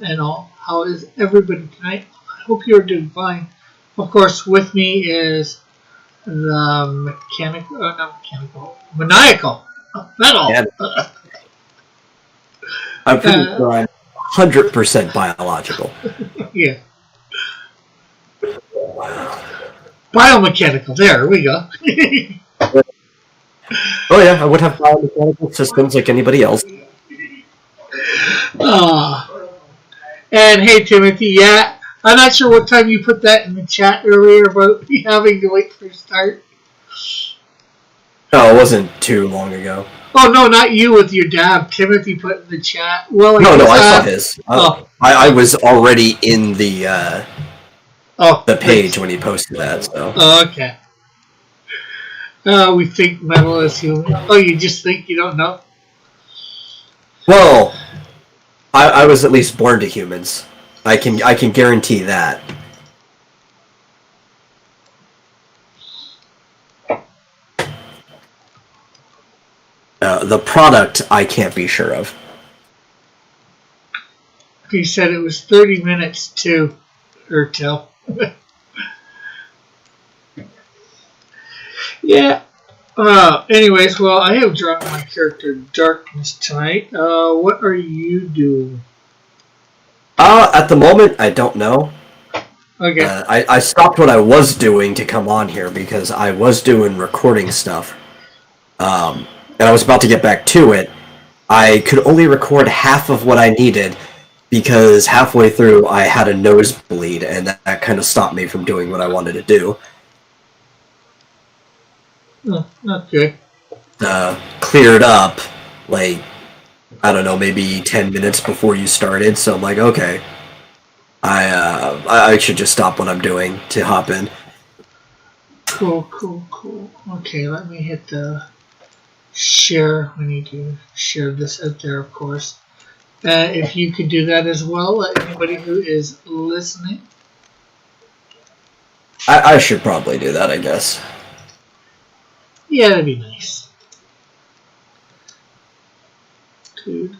and all. How is everybody tonight? I hope you're doing fine. Of course, with me is the maniacal, metal. Yeah. I'm pretty sure I'm 100% biological. Yeah. Biomechanical. There we go. Oh yeah, I would have biomechanical systems like anybody else. And hey, Timothy, yeah, I'm not sure what time you put that in the chat earlier about having to wait for start. No, it wasn't too long ago. Oh, no, not you with your dab. Timothy put in the chat. Well, no, I saw his. I was already in the page when he posted that. So. Oh, okay. We think metal is human. Oh, you just think you don't know? Well, I was at least born to humans. I can guarantee that. The product I can't be sure of. He said it was 30 minutes to, or till. Yeah. Anyways, well, I have drawn my character Darkness tonight. What are you doing? At the moment, I don't know. Okay. I stopped what I was doing to come on here because I was doing recording stuff. And I was about to get back to it. I could only record half of what I needed because halfway through I had a nosebleed, and that kind of stopped me from doing what I wanted to do. Oh, not good. Cleared up, like, I don't know, maybe 10 minutes before you started, so I'm like, okay. I should just stop what I'm doing to hop in. Cool. Okay, let me hit the share. We need to share this out there, of course. If you could do that as well, anybody who is listening. I should probably do that, I guess. Yeah, that'd be nice. Dude.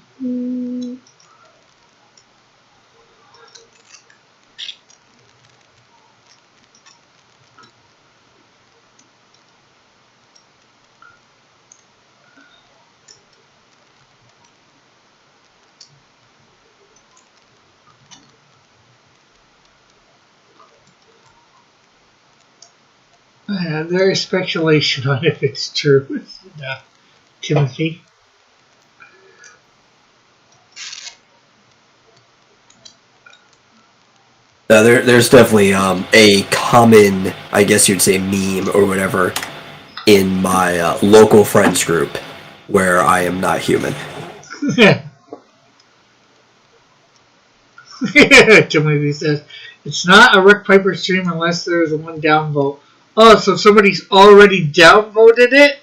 There is speculation on if it's true, Timothy. There's definitely a common, I guess you'd say, meme or whatever in my local friends group where I am not human. Timothy says, it's not a Rick Piper stream unless there is one downvote. Oh, so somebody's already downvoted it?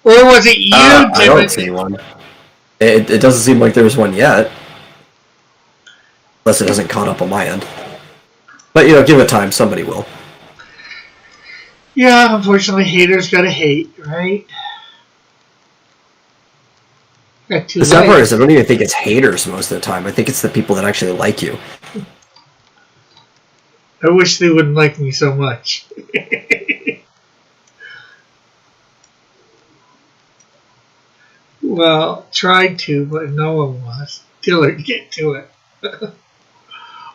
Or was it you, Timothy? I don't see one. It doesn't seem like there's one yet. Unless it hasn't caught up on my end. But, give it time. Somebody will. Yeah, unfortunately, haters gotta hate, right? The sad part is I don't even think it's haters most of the time. I think it's the people that actually like you. I wish they wouldn't like me so much. Well, tried to, but no one was. Dillard, get to it.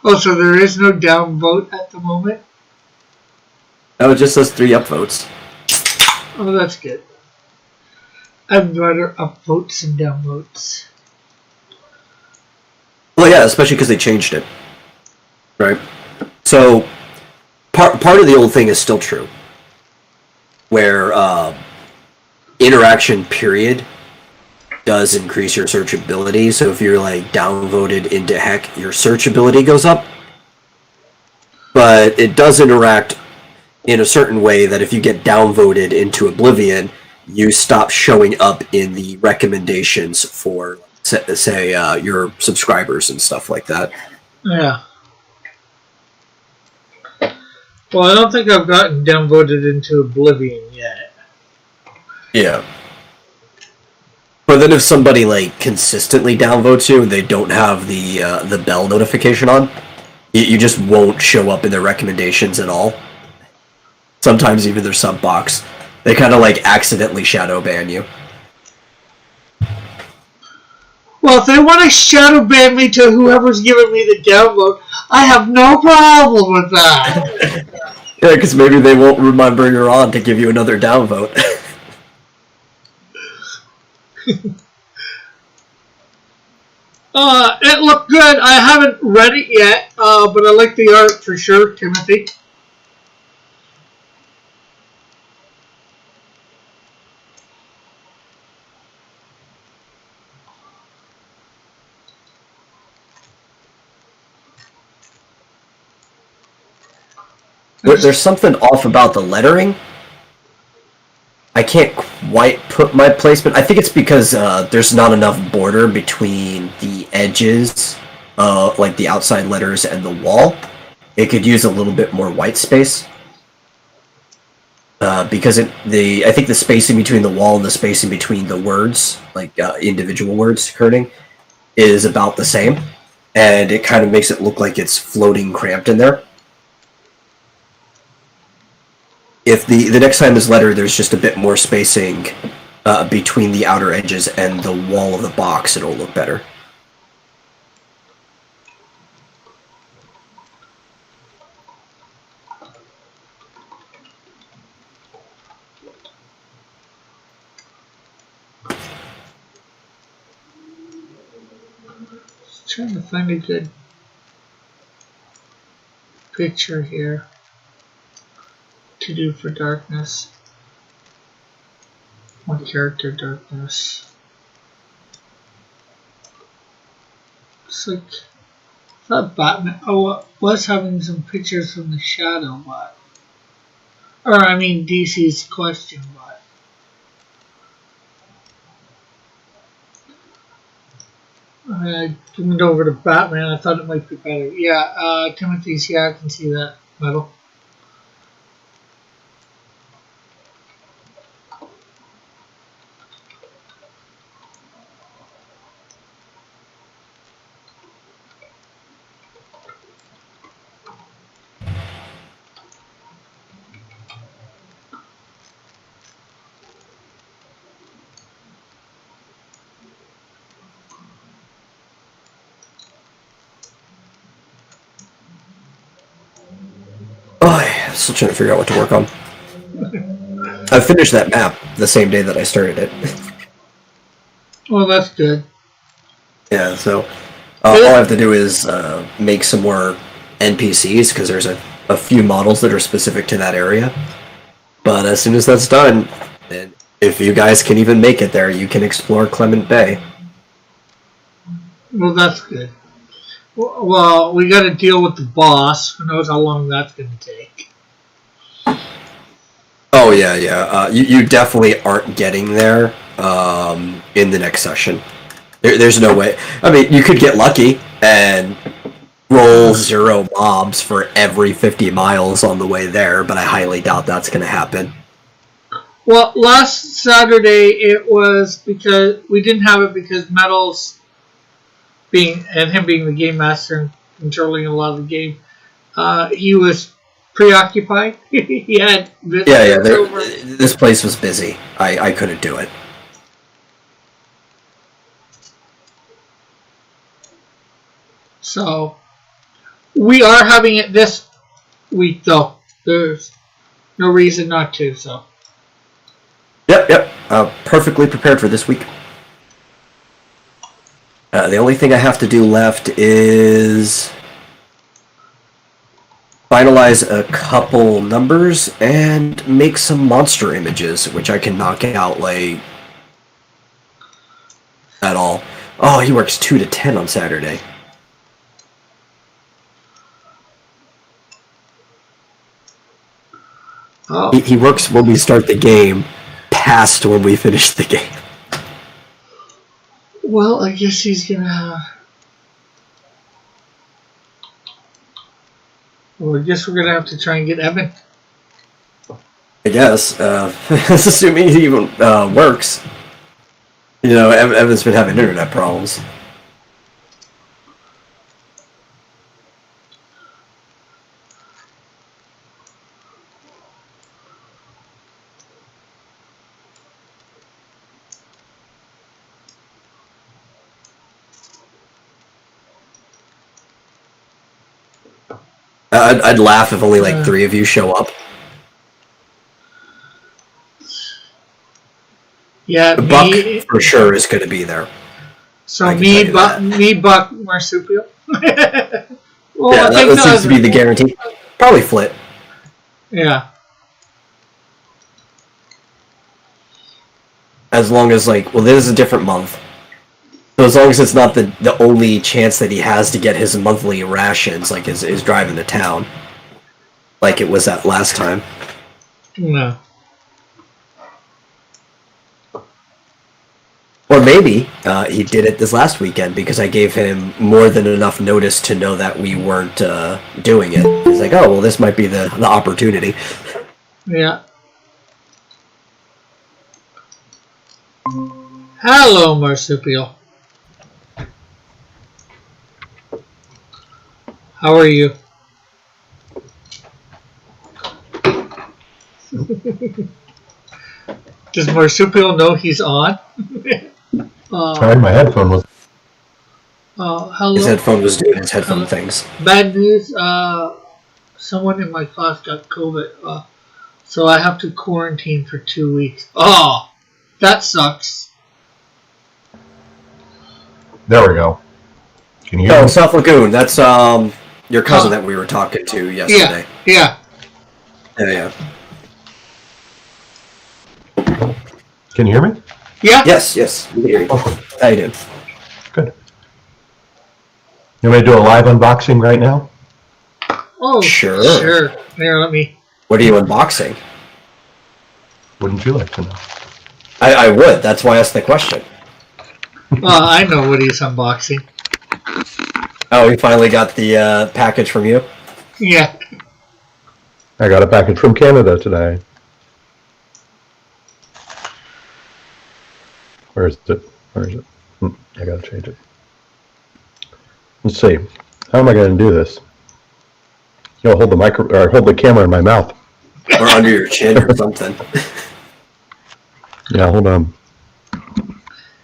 Oh, so there is no downvote at the moment? No, it just says 3 upvotes. Oh, that's good. I'd rather upvotes and downvotes. Well, yeah, especially because they changed it. Right? So, part of the old thing is still true. Where interaction period does increase your searchability. So if you're downvoted into heck, your searchability goes up. But it does interact in a certain way that if you get downvoted into oblivion, you stop showing up in the recommendations for, say, your subscribers and stuff like that. Yeah. Well, I don't think I've gotten downvoted into oblivion yet. Yeah. But then if somebody like consistently downvotes you and they don't have the bell notification on, you just won't show up in their recommendations at all. Sometimes even their sub box, they kind of like accidentally shadow ban you. Well, if they want to shadow ban me to whoever's giving me the download, I have no problem with that. Yeah, because maybe they won't remember you're on to give you another downvote. It looked good. I haven't read it yet, but I like the art for sure, Timothy. There's something off about the lettering. I can't quite put my placement. I think it's because there's not enough border between the edges, like the outside letters and the wall. It could use a little bit more white space. Because I think the spacing between the wall and the spacing between the words, like individual words occurring, is about the same. And it kind of makes it look like it's floating cramped in there. If the next time is letter, there's just a bit more spacing between the outer edges and the wall of the box, it'll look better. Trying to find a good picture here to do for darkness. One character darkness. It's like, I thought Batman was having some pictures from the shadow, but, or I mean DC's question, but I went over to Batman. I thought it might be better. Yeah, Timothy's here. I can see that metal. I'm still trying to figure out what to work on. I finished that map the same day that I started it. Well, that's good. Yeah, so all I have to do is make some more NPCs, because there's a few models that are specific to that area. But as soon as that's done, and if you guys can even make it there, you can explore Clement Bay. Well, that's good. Well, we got to deal with the boss. Who knows how long that's going to take. Oh, yeah. You definitely aren't getting there in the next session. There's no way. I mean, you could get lucky and roll 0 mobs for every 50 miles on the way there, but I highly doubt that's going to happen. Well, last Saturday it was because we didn't have it because Metals him being the game master and controlling a lot of the game, he was preoccupied. He had this place was busy. I couldn't do it. So we are having it this week, though. There's no reason not to. So. Yep. Perfectly prepared for this week. The only thing I have to do left is finalize a couple numbers and make some monster images, which I can knock out like at all. Oh, he works 2 to 10 on Saturday. Oh. He works when we start the game, past when we finish the game. Well, I guess he's gonna. Well, I guess we're gonna have to try and get Evan. I guess, assuming he even works. You know, Evan's been having internet problems. I'd laugh if only like 3 of you show up. Yeah, The Buck for sure is going to be there. So me, Buck, Marsupial. Well, yeah, that seems to be the guarantee. Probably Flit. Yeah. As long as, like, well, this is a different month. So as long as it's not the only chance that he has to get his monthly rations, like is driving to town, like it was that last time. No. Or maybe he did it this last weekend because I gave him more than enough notice to know that we weren't doing it. He's like, oh, well, this might be the opportunity. Yeah. Hello, Marsupial. How are you? Does Marsupial know he's on? Sorry, my headphone was. Hello. His headphone was doing his headphone things. Bad news. Someone in my class got COVID, so I have to quarantine for 2 weeks. Oh, that sucks. There we go. Can you hear me? South Lagoon. That's your cousin that we were talking to yesterday. Yeah. Can you hear me? Yeah. Yes. We can hear you. How you doing? Good. You want me to do a live unboxing right now? Oh, sure. Here, let me. What are you unboxing? Wouldn't you like to know? I would. That's why I asked the question. I know what he's unboxing. Oh, we finally got the package from you? Yeah. I got a package from Canada today. Where is it? I gotta change it. Let's see. How am I going to do this? Hold the camera in my mouth. Or under your chin or something. Yeah, hold on.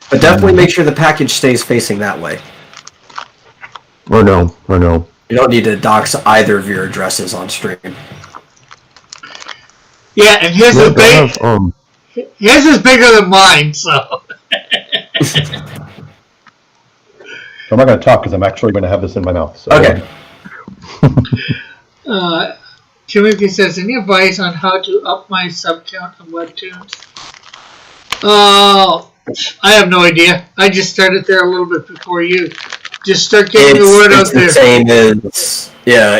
But definitely make sure the package stays facing that way. Or no. You don't need to dox either of your addresses on stream. Yeah, and his is big. His is bigger than mine, so. I'm not going to talk because I'm actually going to have this in my mouth. So. Okay. Timothy says, any advice on how to up my sub count on Webtoons? Oh, I have no idea. I just started there a little bit before you. Just start getting the word out there.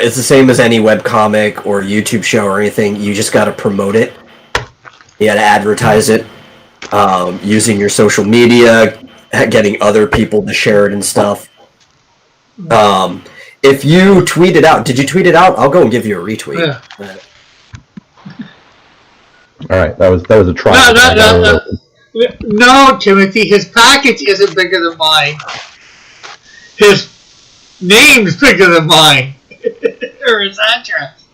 It's the same as any webcomic or YouTube show or anything. You just got to promote it. You got to advertise it using your social media, getting other people to share it and stuff. If you tweet it out, did you tweet it out? I'll go and give you a retweet. Yeah. All right, that was a try. No, Timothy, his package isn't bigger than mine. His name's bigger than mine. Or his address.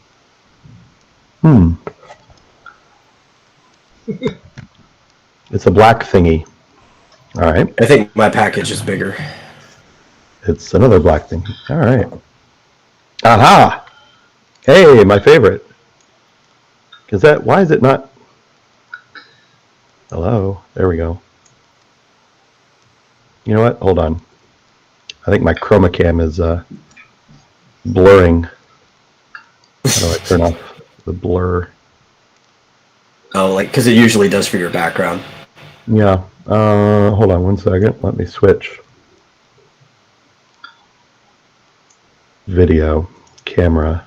It's a black thingy. All right. I think my package is bigger. It's another black thing. All right. Aha! Hey, my favorite. Why is it not? Hello. There we go. You know what? Hold on. I think my chroma cam is blurring. How do I turn off the blur? Oh, because it usually does for your background. Yeah. Hold on 1 second. Let me switch. Video, camera.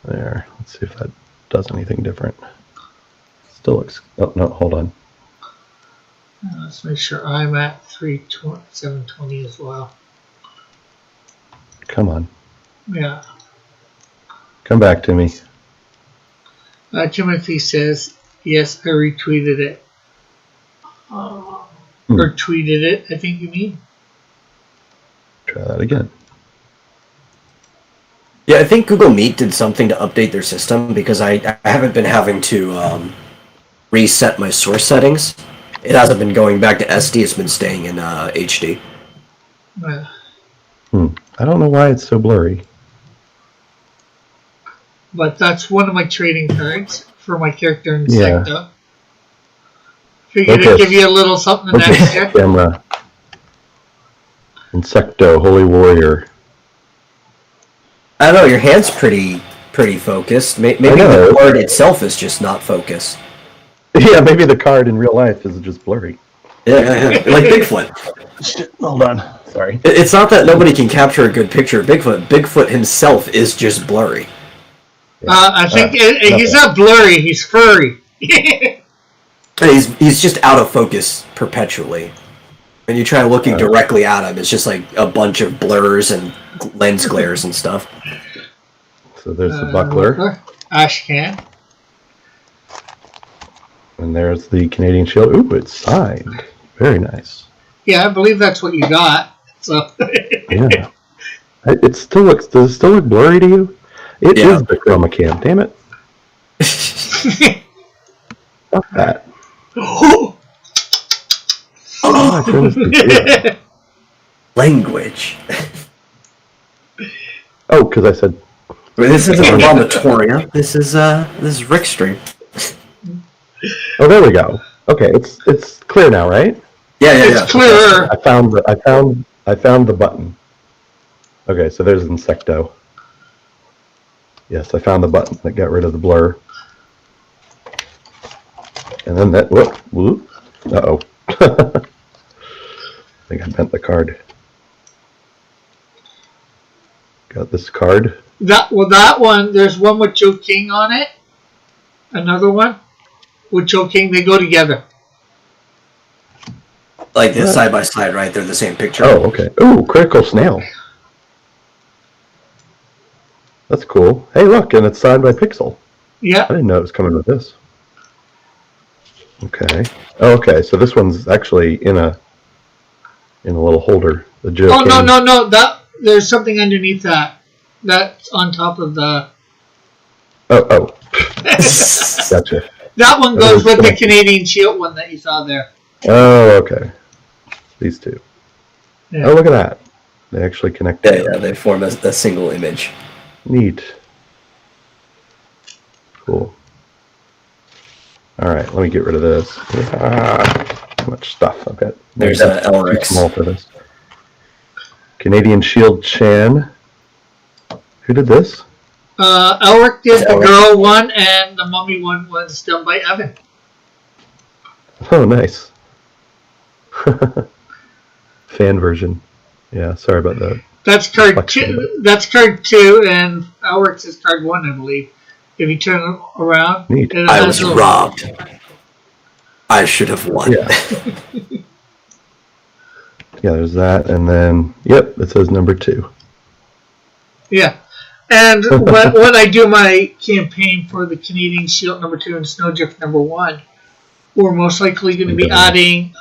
There. Let's see if that does anything different. Still looks. Oh no! Hold on. Let's make sure I'm at 720 as well. Come on. Yeah. Come back to me. Timothy says, yes, I retweeted it. Or tweeted it, I think you mean. Try that again. Yeah, I think Google Meet did something to update their system because I haven't been having to reset my source settings. It hasn't been going back to SD, it's been staying in HD. I don't know why it's so blurry. But that's one of my trading cards for my character in Yeah. Secta. Figured Focus. to give you a little something extra. Camera. Insecto, Holy Warrior. I don't know, your hand's pretty focused. Maybe I know. the card itself is just not focused. Yeah, maybe the card in real life is just blurry. Yeah. Like Bigfoot. Shit, hold on. Sorry. It's not that nobody can capture a good picture of Bigfoot. Bigfoot himself is just blurry. I think he's not blurry, he's furry. He's just out of focus perpetually. When you try looking directly at him, it's just like a bunch of blurs and lens glares and stuff. So there's the buckler. Ashcan. And there's the Canadian shield. Ooh, it's signed. Very nice. Yeah, I believe that's what you got. So Yeah. It still looks. Does it still look blurry to you? It Yeah. is the chroma cam. Damn it. Fuck that. Oh, I turned this computer. Language. Oh, because I said. This isn't a vomitoria. This is Rick Stream. Oh, there we go. Okay, it's clear now, right? Yeah. It's clearer. I found the button. Okay, so there's Insecto. Yes, I found the button that got rid of the blur. And then that whoop. Uh-oh. I think I bent the card. Got this card. that one, there's one with Joe King on it. Another one with Joe King, they go together. Like this side by side, right? They're the same picture. Oh, okay. Ooh, critical snail. That's cool. Hey, look, and it's signed by Pixel. Yeah. I didn't know it was coming with this. Okay. Oh, okay, so this one's actually in a little holder. The Joe Oh, King. no. There's something underneath that. That's on top of the... Oh. Gotcha. That one goes with the Canadian Shield one that you saw there. Oh, okay. These two. Yeah. Oh, look at that. They actually connect. Yeah, they form a single image. Neat. Cool. All right, let me get rid of this. Too much stuff. I've got. There's that's too Elrix. small for this. Canadian Shield Chan. Who did this? Elric did the Elric. girl one, and the mummy one was done by Evan. Oh, nice. Fan version. Yeah, sorry about that. That's card two. That's card two, and Elric's is card one, I believe. If you turn it around, Neat. it I has was a- robbed. I should have won. Yeah. Yeah, there's that, and then yep, it says number 2. Yeah. And when I do my campaign for the Canadian Shield number 2 and Snowdrift number 1, we're most likely going to be adding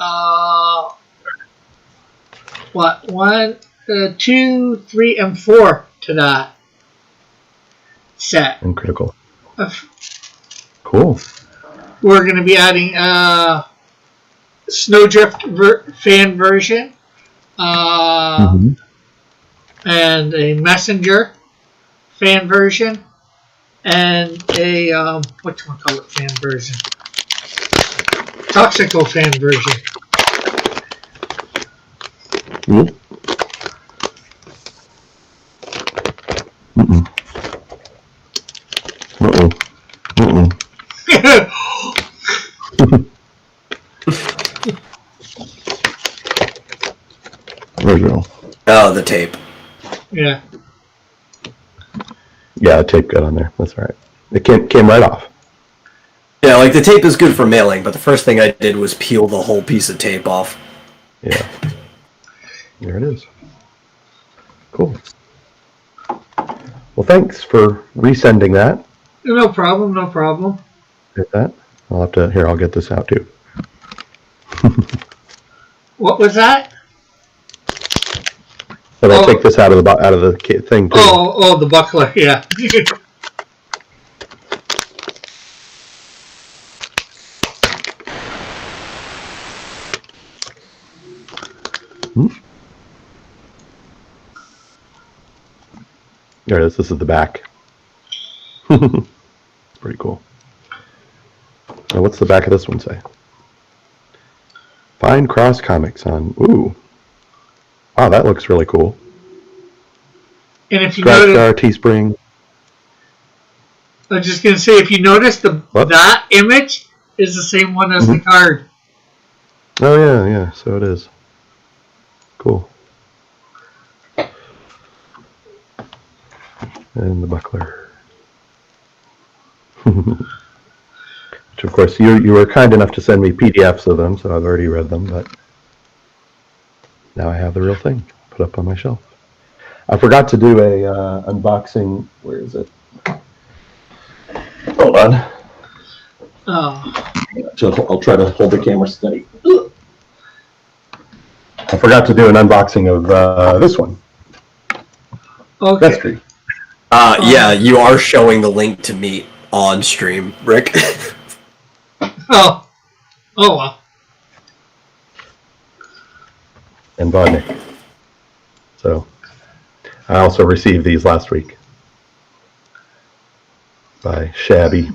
1, 2, 3, and 4 to that set. And critical. Cool. We're going to be adding Snowdrift fan version, and a Messenger fan version, and a whatchamacallit fan version, Toxico fan version. Mm. Mm-mm. Uh-oh. Mm-mm. There we go. Oh, the tape. Yeah. Yeah, the tape got on there. That's all right. It came right off. Yeah, like the tape is good for mailing, but the first thing I did was peel the whole piece of tape off. Yeah. There it is. Cool. Well, thanks for resending that. No problem. No problem. Get that. I'll get this out too. What was that? But I'll Oh. take this out of the thing too. Oh, the buckler, yeah. There it is. This is the back. It's pretty cool. Now, what's the back of this one say? Find Cross Comics on. Ooh. Wow, that looks really cool. And if you Scratch notice, Star, Teespring. I was just gonna say, if you notice, What? that image is the same one as the Mhm. card. Oh yeah, so it is. Cool. And the buckler. Which of course you were kind enough to send me PDFs of them, so I've already read them, but now I have the real thing put up on my shelf. I forgot to do a unboxing. Where is it? Hold on. Oh, So I'll try to hold the camera steady. I forgot to do an unboxing of this one. okay. Vestry. Yeah, you are showing the link to meet on stream, Rick. Oh, well. And Vodnik. So I also received these last week by Shabby.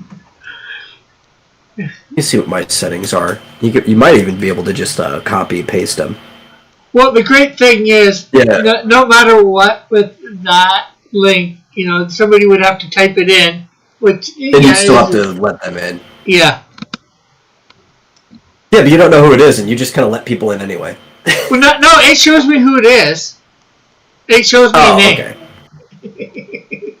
You see what my settings are. You might even be able to just copy and paste them. Well, the great thing is, Yeah. no matter what with that link, somebody would have to type it in, which And you still have to let them in. Yeah. Yeah, but you don't know who it is, and you just kind of let people in anyway. Well, no, it shows me who it is. It shows me a name. Okay.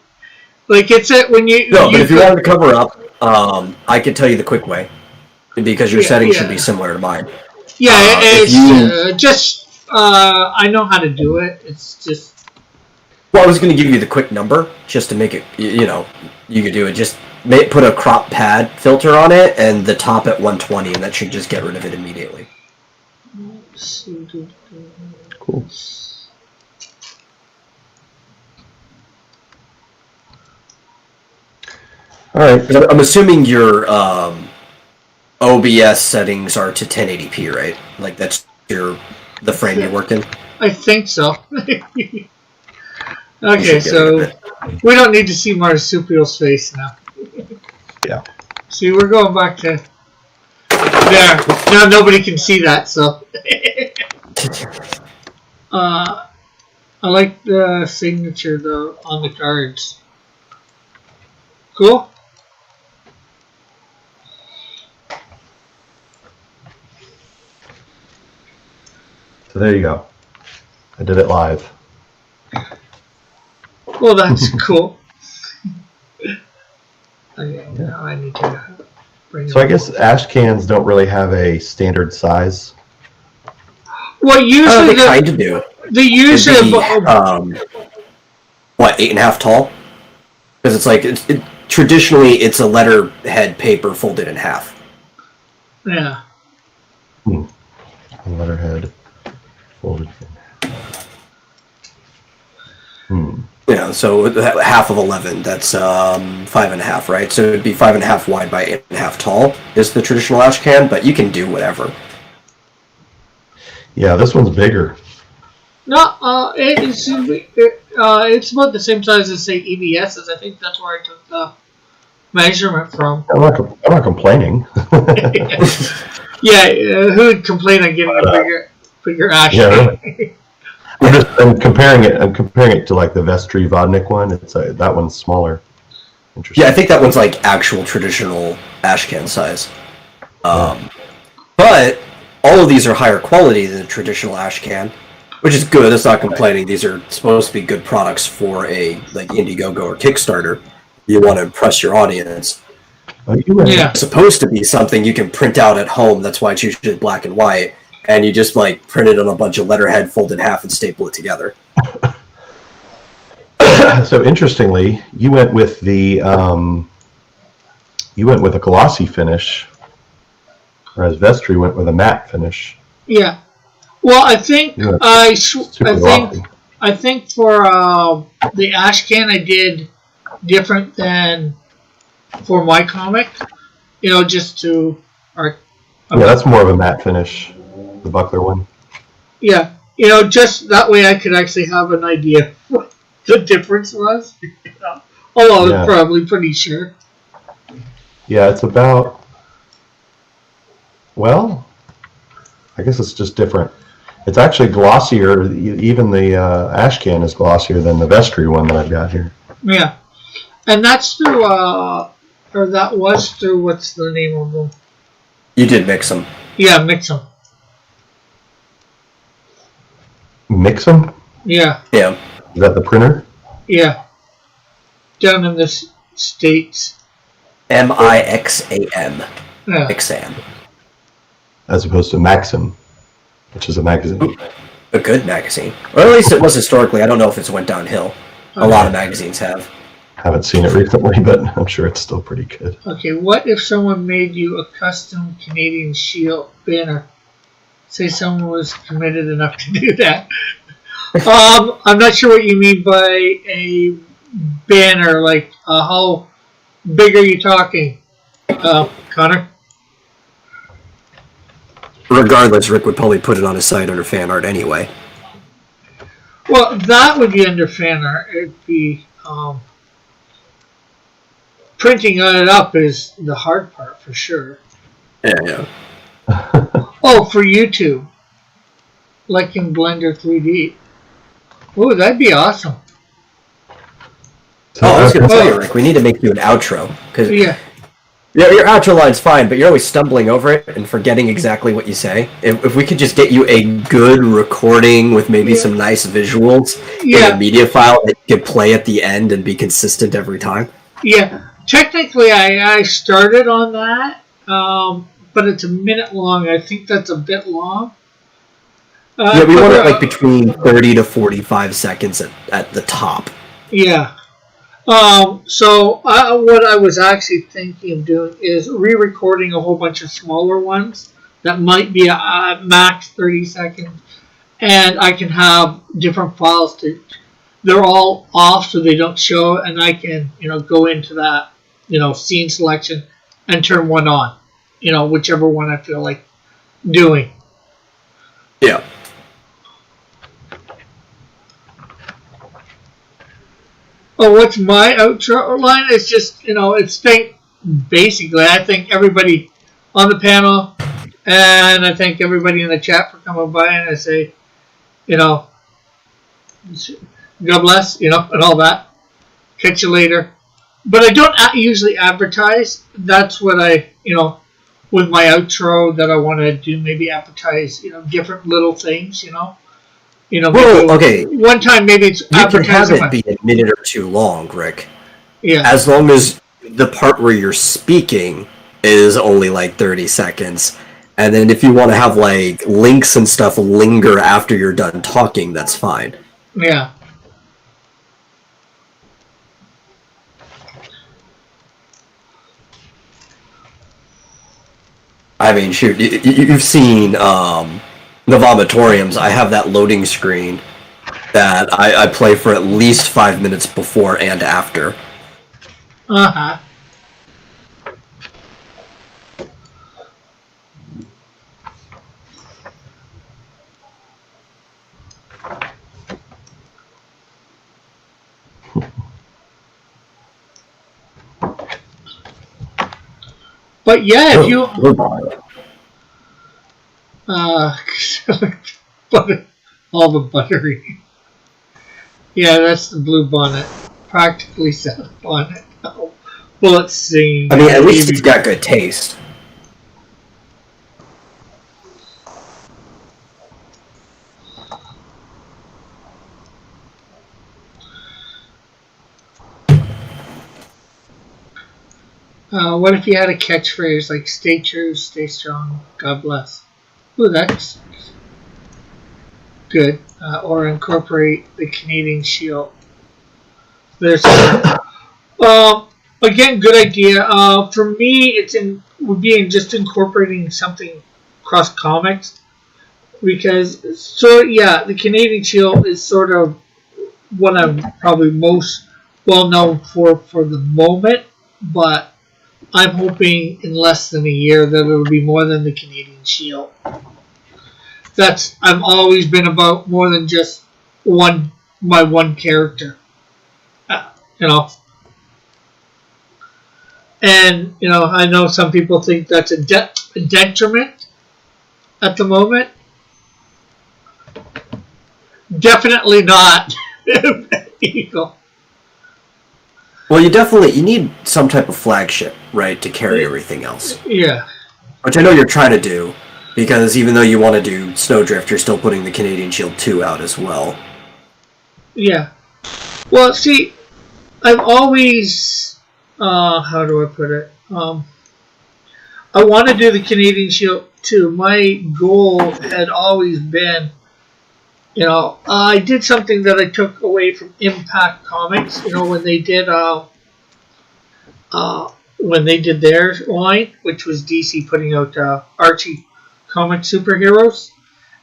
Like it's when you. No, but if you wanted to cover up, I could tell you the quick way, because your settings should be similar to mine. Yeah, if it's just. I know how to do it. It's just. Well, I was going to give you the quick number just to make it. You could do it. Just put a crop pad filter on it, and the top at 120, and that should just get rid of it immediately. Cool. All right. I'm assuming your OBS settings are to 1080p, right? Like that's the frame you work in. I think so. Okay, so we don't need to see Marsupial's face now. Yeah. See, we're going back to there. Now nobody can see that, so. I like the signature though on the cards. Cool. So there you go. I did it live. Well, that's cool. Okay, now I need to bring. So I guess ash cans don't really have a standard size. Well, usually They kind of do. they usually. It'd be, what, 8.5 tall? Because it's like traditionally it's a letterhead paper folded in half. Yeah. Letterhead folded. Yeah, so half of 11, that's 5.5, right? So it'd be 5.5 wide by 8.5 tall is the traditional ash can, but you can do whatever. Yeah, this one's bigger. No, it's about the same size as say EBS's. I think that's where I took the measurement from. I'm not complaining. Yeah, who would complain on getting a bigger ash? Yeah, really. I'm comparing it to like the Vestry Vodnik one. It's that one's smaller. Interesting. Yeah, I think that one's like actual traditional ash can size. But all of these are higher quality than a traditional ash can, which is good. It's not complaining. These are supposed to be good products for a like Indiegogo or Kickstarter. You want to impress your audience. Yeah. It's supposed to be something you can print out at home. That's why it's usually black and white. And you just like print it on a bunch of letterhead, fold it in half, and staple it together. So interestingly, you went with a glossy finish, whereas Vestry went with a matte finish. Yeah. Well, I think Yeah, super lofty. I think for the Ashcan I did different than for my comic. You know, just to or Yeah, that's more of a matte finish, the Buckler one. yeah, you know, just that way I could actually have an idea what the difference was. You know? Although Yeah. I'm probably pretty sure. Yeah, it's about, well, I guess it's just different. It's actually glossier. Even the Ashcan is glossier than the Vestry one that I've got here. Yeah, and that's through or that was through what's the name of them? You did mix them. Yeah, Mixum. Mix them? Yeah, Yeah. Is that the printer? yeah. Down in the States. Mixam. Yeah. Mixam. As opposed to Maxim, which is a magazine. A good magazine. Or at least it was historically. I don't know if it's went downhill. A lot of magazines have. Haven't seen it recently, but I'm sure it's still pretty good. Okay, what if someone made you a custom Canadian Shield banner? Say someone was committed enough to do that. I'm not sure what you mean by a banner. Like, how big are you talking, Connor? Regardless, Rick would probably put it on his site under fan art anyway. Well, that would be under fan art. It'd be printing it up is the hard part for sure. Yeah. Oh, for YouTube, like in Blender 3D. Oh, that'd be awesome. So I was going to tell Oh. you, Rick, we need to make you an outro. Because Yeah, your outro line's fine, but you're always stumbling over it and forgetting exactly what you say. If we could just get you a good recording with maybe some nice visuals in yeah, a media file that you could play at the end and be consistent every time. yeah. Technically, I started on that, but it's a minute long. I think that's a bit long. Yeah, we want it like between 30 to 45 seconds at the top. Yeah. So what I was actually thinking of doing is re-recording a whole bunch of smaller ones that might be a max 30 seconds, and I can have different files to. They're all off so they don't show, and I can go into that scene selection and turn one on, whichever one I feel like doing. Yeah. Oh, what's my outro line? It's just, it's basically, I thank everybody on the panel, and I thank everybody in the chat for coming by, and I say, God bless, and all that. Catch you later. But I don't usually advertise. That's what I, with my outro that I want to do, maybe advertise, different little things, Well, okay. One time maybe it's You can have advertising. it be a minute or two long, Rick. Yeah. As long as the part where you're speaking is only like 30 seconds. And then if you want to have like links and stuff linger after you're done talking, that's fine. Yeah. I mean, shoot, you've seen the vomitoriums. I have that loading screen that I play for at least 5 minutes before and after. Uh-huh. But yeah, if you all the buttery. Yeah, that's the blue bonnet. Practically set bonnet. Oh, bullet scene. I mean, at least he's got good taste. What if you had a catchphrase like "Stay true, stay strong, God bless"? Ooh, that's good. Or incorporate the Canadian Shield. There's again, good idea. For me, would be in just incorporating something across comics. because the Canadian Shield is sort of what I'm probably most well known for the moment, but I'm hoping in less than a year that it'll be more than the Canadian Shield. I've always been about more than just my one character, you know. And I know some people think that's a detriment at the moment. Definitely not. Eagle. Well, you need some type of flagship, right, to carry everything else. Yeah. Which I know you're trying to do, because even though you want to do Snowdrift, you're still putting the Canadian Shield 2 out as well. Yeah. Well, see, I've always, how do I put it? I want to do the Canadian Shield 2. My goal had always been, I did something that I took away from Impact Comics, when they did their line, which was DC putting out Archie comic superheroes,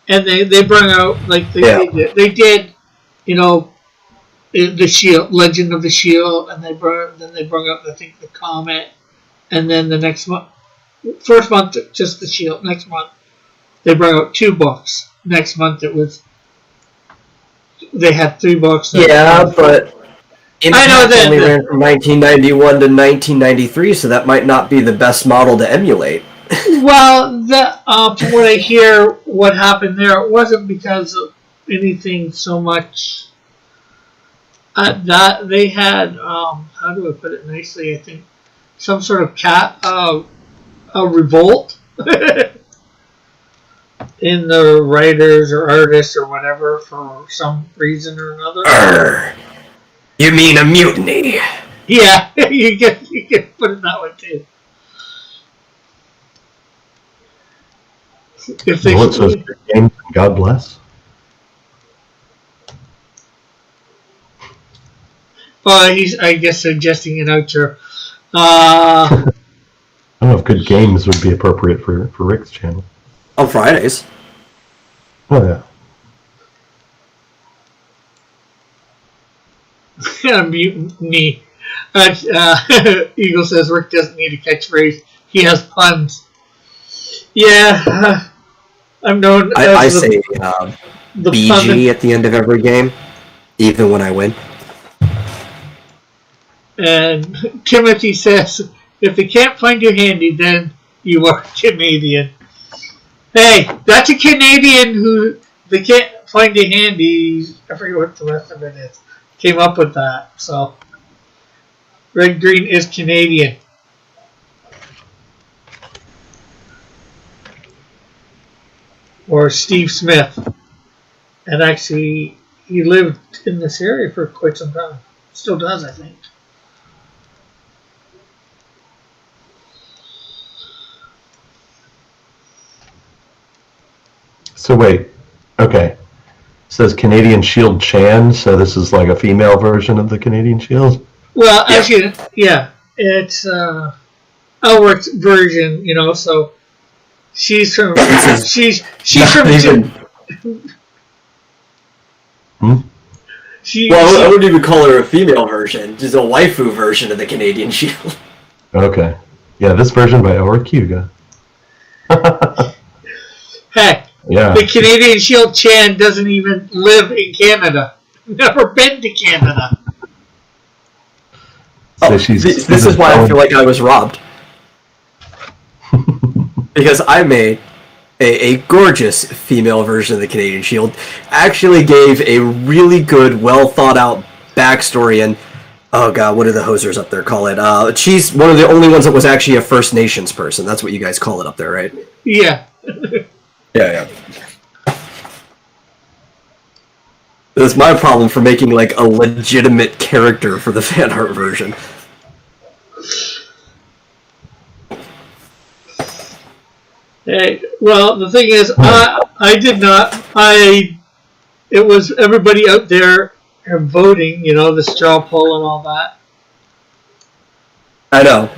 and they brought out they did the Shield, Legend of the Shield, and they brought out I think the Comet, and then the next month, first month just the Shield, next month they brought out 2 books, next month they had 3 books. Yeah, but I know that only ran from 1991 to 1993, so that might not be the best model to emulate. Well, from what I hear, what happened there, it wasn't because of anything so much. That they had, how do I put it nicely? I think some sort of a revolt in the writers or artists or whatever for some reason or another. You mean a mutiny? Yeah, you can put it that way too. If they God bless. Well, he's, I guess, suggesting an outro. I don't know if good games would be appropriate for Rick's channel. On Fridays. Oh, yeah. Mutiny. Eagle says Rick doesn't need a catchphrase. He has puns. Yeah. I'm known as I say BG at the end of every game, even when I win. And Timothy says, if they can't find you handy, then you are Canadian. Hey, that's a Canadian who they can't find you handy. I forget what the rest of it is. Came up with that. So, Red Green is Canadian. Or Steve Smith. And actually, he lived in this area for quite some time. Still does, I think. So wait, okay. It says Canadian Shield Chan, so this is like a female version of the Canadian Shield? Well, actually, yeah. It's Elrick's version, so she's from she's from I wouldn't even call her a female version, just a waifu version of the Canadian Shield. Okay. Yeah, this version by Elric Hyuga. Heck, yeah. The Canadian Shield Chan doesn't even live in Canada. Never been to Canada. So this is why I feel like I was robbed. Because I made a gorgeous female version of the Canadian Shield. Actually gave a really good, well thought out backstory, and oh god, what do the hosers up there call it? She's one of the only ones that was actually a First Nations person. That's what you guys call it up there, right? Yeah. Yeah. That's my problem for making like a legitimate character for the fan art version. Hey, well, the thing is, I did not. It was everybody out there voting, the straw poll and all that. I know.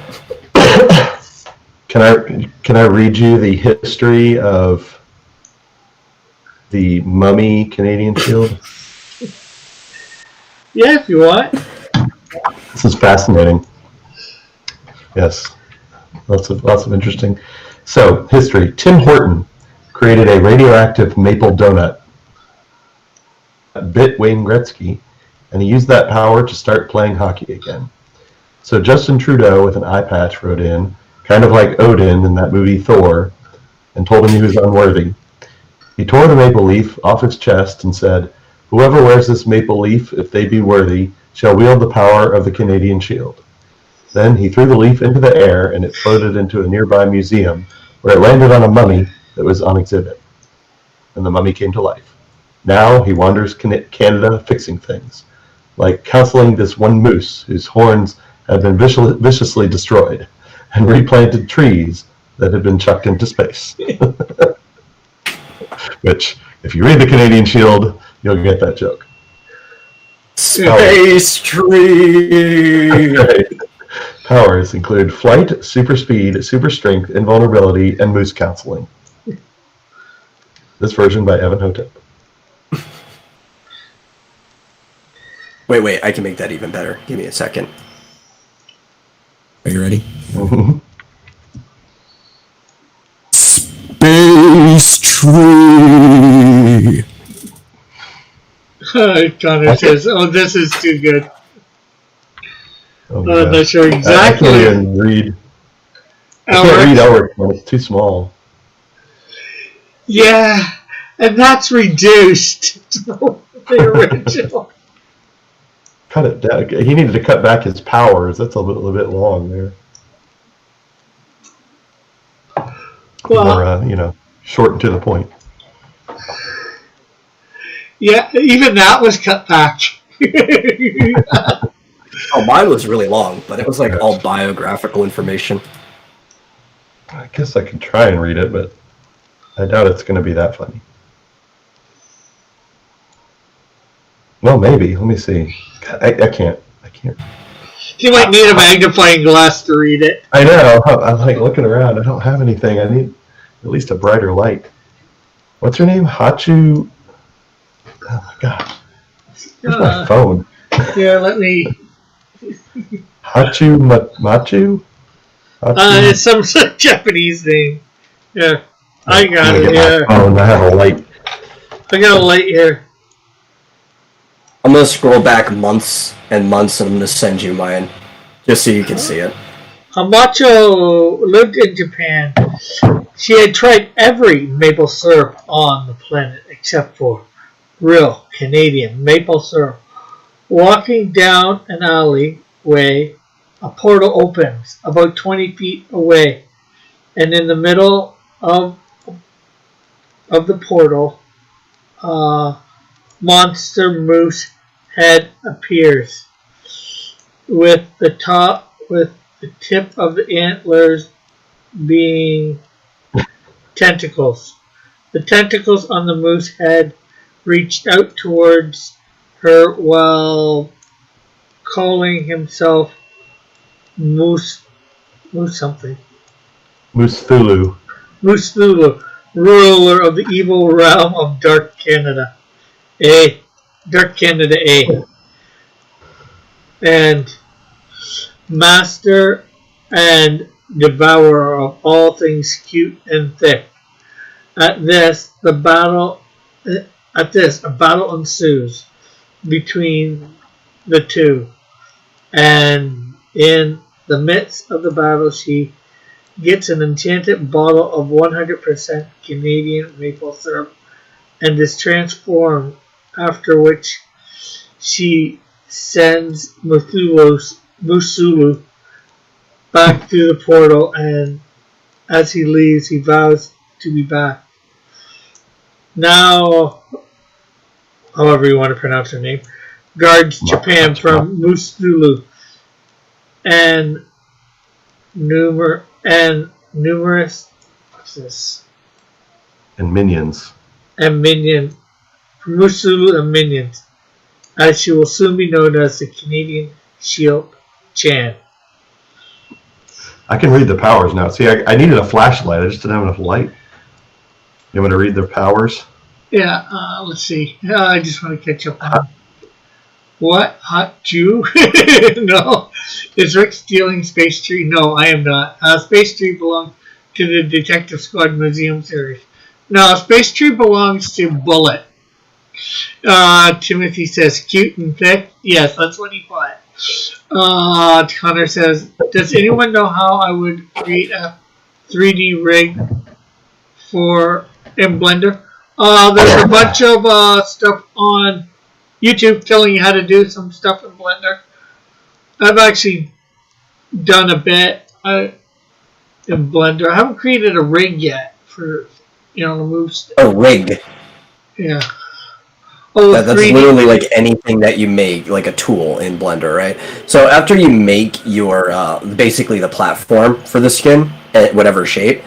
Can I read you the history of the Mummy Canadian Shield? Yeah, if you want. This is fascinating. Yes, lots of interesting. So, history. Tim Horton created a radioactive maple donut, bit Wayne Gretzky, and he used that power to start playing hockey again. So Justin Trudeau with an eye patch wrote in, kind of like Odin in that movie Thor, and told him he was unworthy. He tore the maple leaf off his chest and said, "Whoever wears this maple leaf, if they be worthy, shall wield the power of the Canadian Shield." Then he threw the leaf into the air and it floated into a nearby museum where it landed on a mummy that was on exhibit. And the mummy came to life. Now he wanders Canada fixing things, like counseling this one moose whose horns had been viciously destroyed, and replanted trees that had been chucked into space. Which, if you read the Canadian Shield, you'll get that joke. Space tree! Powers include flight, super speed, super strength, invulnerability, and moose counseling. This version by Evan Hotep. Wait, I can make that even better. Give me a second. Are you ready? Mm-hmm. Space tree! Connor says, "Oh, this is too good." Oh, I'm not sure I can't exactly. even read. I can't read Elric when it's too small. Yeah, and that's reduced to the original. Cut it down. He needed to cut back his powers. That's a little bit long there. Well, Or, short and to the point. yeah, even that was cut back. Oh, mine was really long, but it was like all biographical information. I guess I could try and read it, but I doubt it's going to be that funny. Well, maybe. Let me see. I can't. You might need a magnifying glass to read it. I know. I'm like looking around. I don't have anything. I need at least a brighter light. What's her name? Hachu. Oh my gosh. Where's my phone? Yeah, let me. Hachu Machu? It's some sort of Japanese name. Yeah, I got it. Yeah, Oh, I have a light. I got a light here. I'm gonna scroll back months and months and I'm gonna send you mine. Just so you can see it. Hamacho lived in Japan. She had tried every maple syrup on the planet except for real Canadian maple syrup. Walking down an alleyway, a portal opens about 20 feet away, and in the middle of the portal, monster moose head appears with the tip of the antlers being tentacles. The tentacles on the moose head reached out towards her while calling himself Moose something. Moose Thulu. Moose Thulu, ruler of the evil realm of Dark Canada. Dark Canada A. And master and devourer of all things cute and thick. At this, a battle ensues between the two, and in the midst of the battle, she gets an enchanted bottle of 100% Canadian maple syrup and is transformed, after which she sends Musulu back through the portal, and as he leaves, he vows to be back. Now, however you want to pronounce her name, guards Japan from Musulu and numerous what's this? And minions. And minion Musulu and minions, as she will soon be known as the Canadian Shield Chan. I can read the powers now. See, I needed a flashlight. I just didn't have enough light. You want me to read their powers? Yeah, let's see. I just want to catch up on what? Hot Jew? No. Is Rick stealing Space Tree? No, I am not. Space Tree belongs to the Detective Squad Museum series. No, Space Tree belongs to Bullet. Timothy says, cute and thick. Yes, that's what he thought. Connor says, does anyone know how I would create a 3D rig in Blender? There's a bunch of stuff on YouTube telling you how to do some stuff in Blender. I've actually done a bit in Blender. I haven't created a rig yet for, to move stuff. A rig. Yeah. Oh, that's literally like anything that you make, like a tool in Blender, right? So after you make your, basically the platform for the skin, at whatever shape,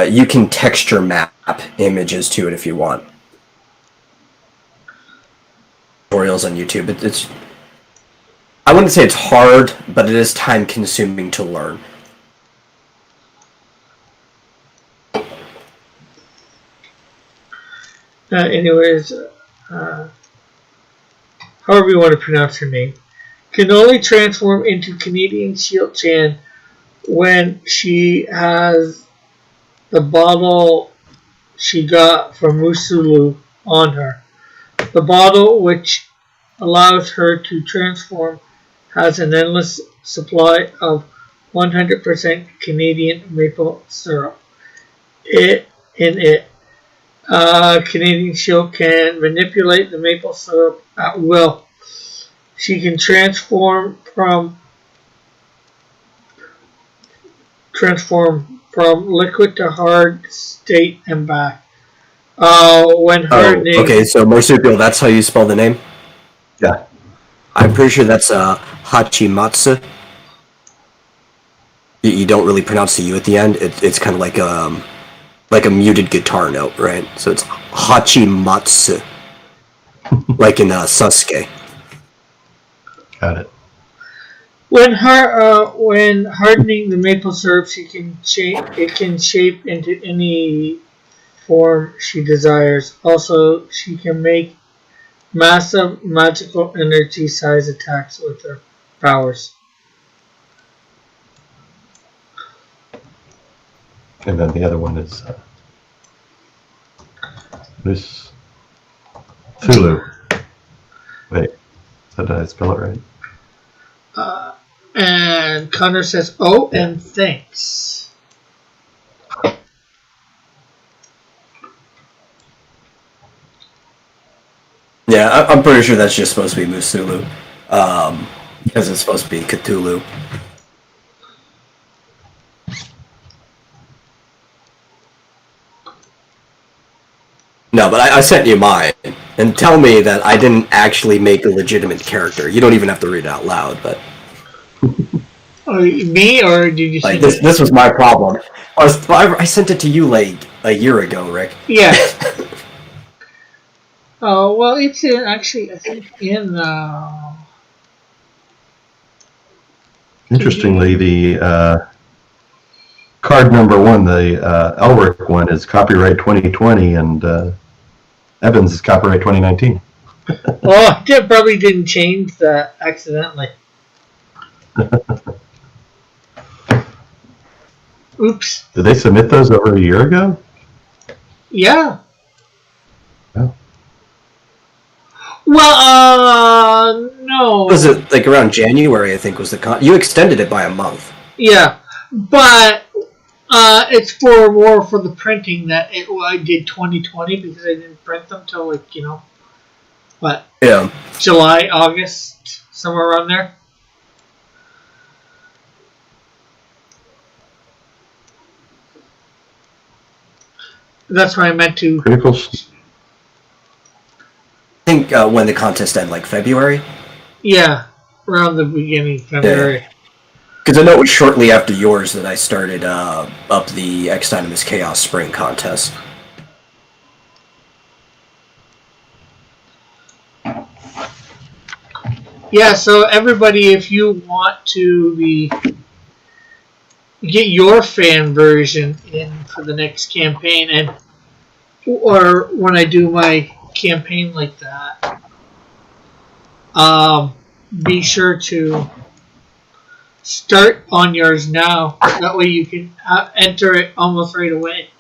you can texture map images to it if you want. Tutorials on YouTube. It's I wouldn't say it's hard, but it is time consuming to learn. Anyways, however you want to pronounce her name, can only transform into Canadian Shield Chan when she has the bottle she got from Musulu on her. The bottle, which allows her to transform, has an endless supply of 100% Canadian maple syrup. Canadian Shield can manipulate the maple syrup at will. She can transform from liquid to hard state and back. When hardening. Okay, so Marsupial, that's how you spell the name? Yeah. I'm pretty sure that's Hachimatsu. You don't really pronounce the U at the end. It's kind of like a muted guitar note, right? So it's Hachimatsu, like in Sasuke. Got it. When hardening the maple syrup, it can shape into any form she desires. Also, she can make massive magical energy size attacks with her powers. And then the other one is Moose Thulu. Wait, did I spell it right? And Connor says, "Oh, and thanks." Yeah, I'm pretty sure that's just supposed to be Musulu, because it's supposed to be Cthulhu. No, but I sent you mine, and tell me that I didn't actually make a legitimate character. You don't even have to read it out loud, but... Me, or did you like this was my problem. I sent it to you like a year ago, Rick. Yeah. Oh, well, it's actually, I think, in... Interestingly, the card number 1, the Elric one, is copyright 2020, and Evans is copyright 2019. Well, I probably didn't change that accidentally. Oops. Did they submit those over a year ago? Yeah. Oh. Well, no. Was it like around January? I think was the you extended it by a month. Yeah, but it's more for the printing that I did 2020 because I didn't print them till what? Yeah. July, August, somewhere around there. That's why I meant to. Criticals. I think when the contest ended, like February. Yeah, around the beginning of February. Because I know it was shortly after yours that I started up the X Dynamis Chaos Spring contest. Yeah, so everybody, if you want to get your fan version in for the next campaign, and or when I do my campaign like that, be sure to start on yours now. That way you can enter it almost right away.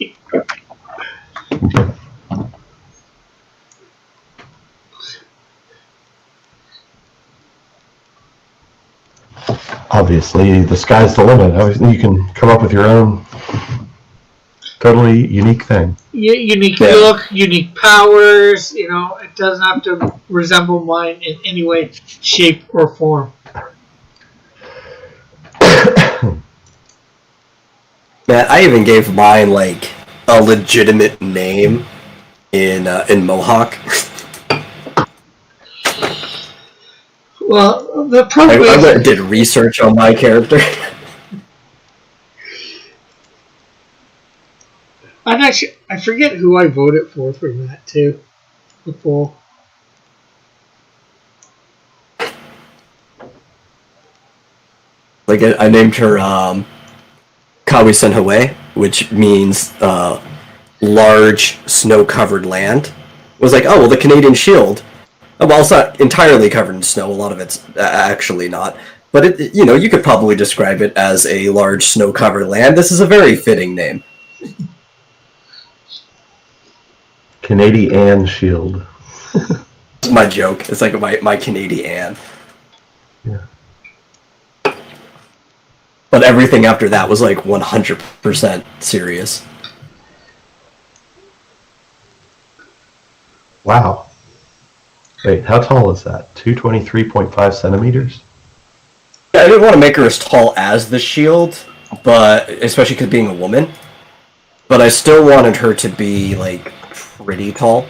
Obviously, the sky's the limit. You can come up with your own totally unique thing. Unique look, unique powers. You know, it doesn't have to resemble mine in any way, shape, or form. Man, I even gave mine like a legitimate name in Mohawk. Well, the problem I did research on my character. I forget who I voted for that too. The poll. Like I named her Kawi-sen-Hawaii, which means large snow-covered land. I was like, oh well, the Canadian Shield. Well, it's not entirely covered in snow. A lot of it's actually not. But you could probably describe it as a large snow-covered land. This is a very fitting name. Canadian Shield. It's my joke. It's like my Canadian. Yeah. But everything after that was like 100% serious. Wow. Wait, how tall is that? 223.5 centimeters? Yeah, I didn't want to make her as tall as the Shield, but especially because being a woman. But I still wanted her to be like pretty tall.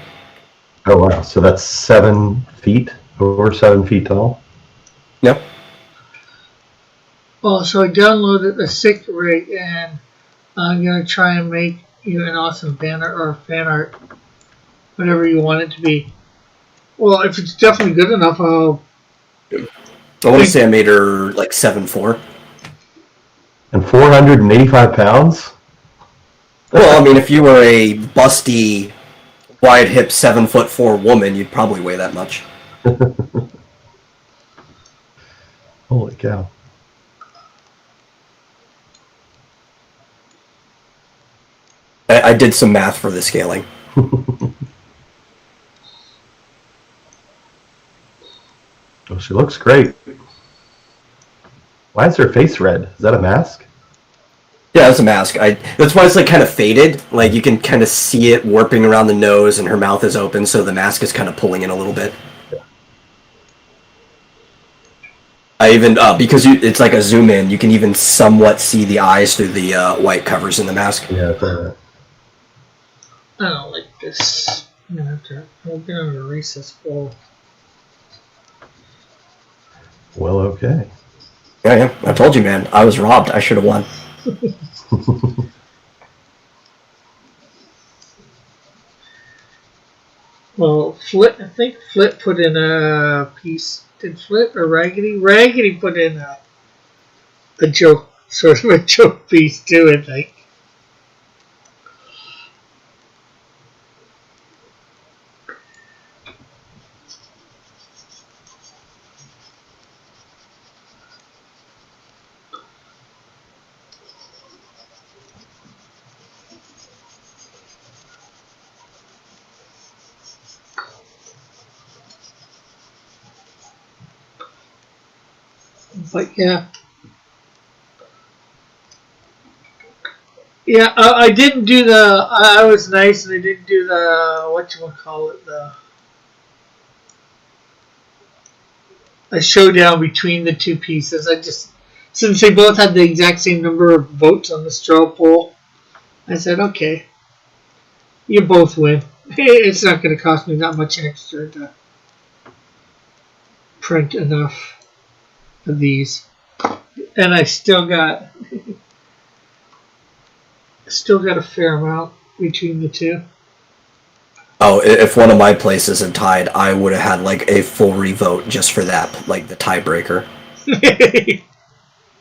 Oh wow, so that's 7 feet, over 7 feet tall? Yep. Well, so I downloaded a sick rig, and I'm gonna try and make you an awesome banner or fan art, whatever you want it to be. Well, if it's definitely good enough, I'll. I want to say I made her like 7'4". And 485 pounds? Well, I mean, if you were a busty, wide-hip 7'4" woman, you'd probably weigh that much. Holy cow. I did some math for the scaling. Oh, she looks great. Why is her face red? Is that a mask? Yeah, that's a mask. That's why it's like kind of faded. Like you can kind of see it warping around the nose, and her mouth is open, so the mask is kind of pulling in a little bit. I even because it's like a zoom in, you can even somewhat see the eyes through the white covers in the mask. Yeah, that's right. I don't like this. I'm gonna have to. We're gonna erase this whole. Well, okay. Yeah. I told you, man. I was robbed. I should have won. Well, I think Flit put in a piece. Did Flit or Raggedy? Raggedy put in a joke, sort of a joke piece too, I think. But yeah. Yeah, I didn't do the. I was nice, and I didn't do the whatchamacallit, a showdown between the two pieces. I just, since they both had the exact same number of votes on the straw poll, I said, okay, you both win. It's not going to cost me that much extra to print enough of these, and I still got a fair amount between the two. Oh, if one of my places had tied, I would have had like a full revote just for that, like the tiebreaker.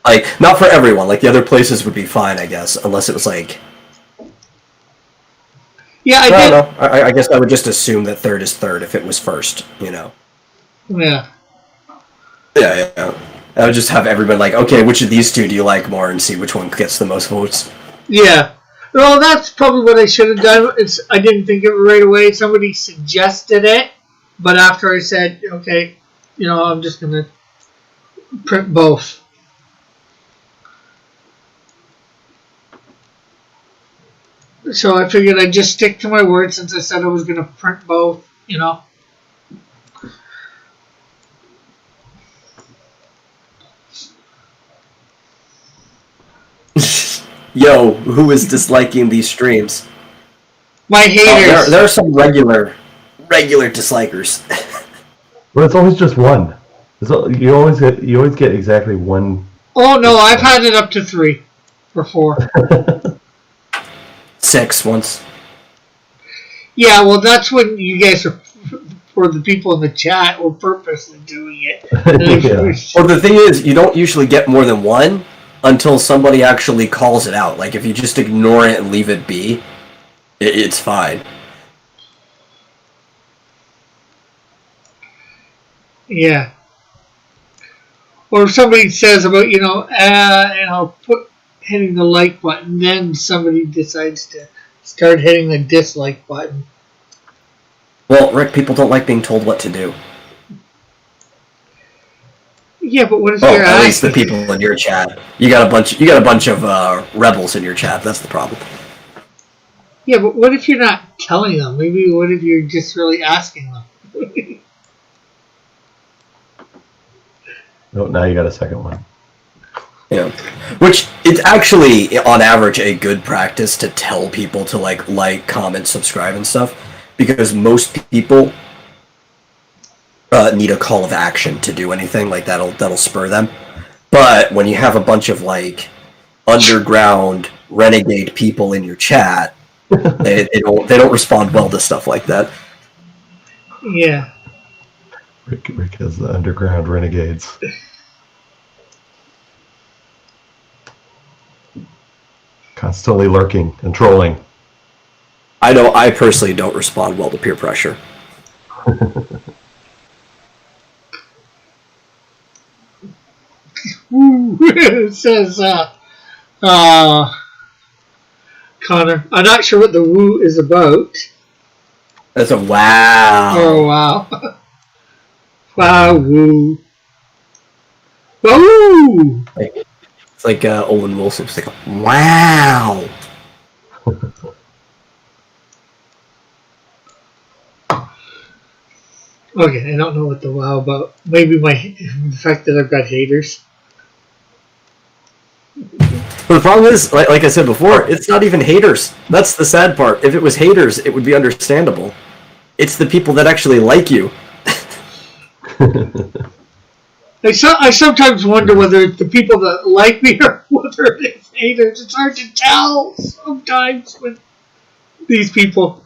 Like, not for everyone. Like the other places would be fine, I guess, unless it was like Yeah, I I did. don't know. I guess I would just assume that third is third if it was first, you know. Yeah. Yeah. I would just have everybody like, okay, which of these two do you like more, and see which one gets the most votes. Yeah. Well, that's probably what I should have done. I didn't think of it right away. Somebody suggested it, but after I said, okay, I'm just going to print both. So I figured I'd just stick to my word since I said I was going to print both, Yo, who is disliking these streams? My haters. There are some regular dislikers. Well, it's always just one. You always get exactly one. Oh, no, I've had it up to 3 or 4. 6 once. Yeah, well, that's when you guys are, for the people in the chat, were purposely doing it. Yeah. Well, the thing is, you don't usually get more than one until somebody actually calls it out. Like, if you just ignore it and leave it be, it's fine. Yeah. Or if somebody says about, hitting the like button, then somebody decides to start hitting the dislike button. Well, Rick, people don't like being told what to do. Yeah, but what if Oh, you're at least the asking? people in your chat. You got a bunch of rebels in your chat. That's the problem. Yeah, but what if you're not telling them? Maybe what if you're just really asking them? Oh, now you got a second one. Yeah, which it's actually on average a good practice to tell people to like, comment, subscribe, and stuff, because most people need a call of action to do anything like that'll spur them. But when you have a bunch of like underground renegade people in your chat, they don't respond well to stuff like that. Yeah. Rick has the underground renegades. Constantly lurking and trolling. I know I personally don't respond well to peer pressure. It says, Connor, I'm not sure what the woo is about. That's a wow. Oh, wow. Wow, woo. Woo! It's like Owen Wilson. It's like, wow. Okay, I don't know what the wow about. Maybe the fact that I've got haters. But the problem is, like I said before, it's not even haters. That's the sad part. If it was haters, it would be understandable. It's the people that actually like you. I sometimes wonder whether it's the people that like me or whether it's haters. It's hard to tell sometimes with these people.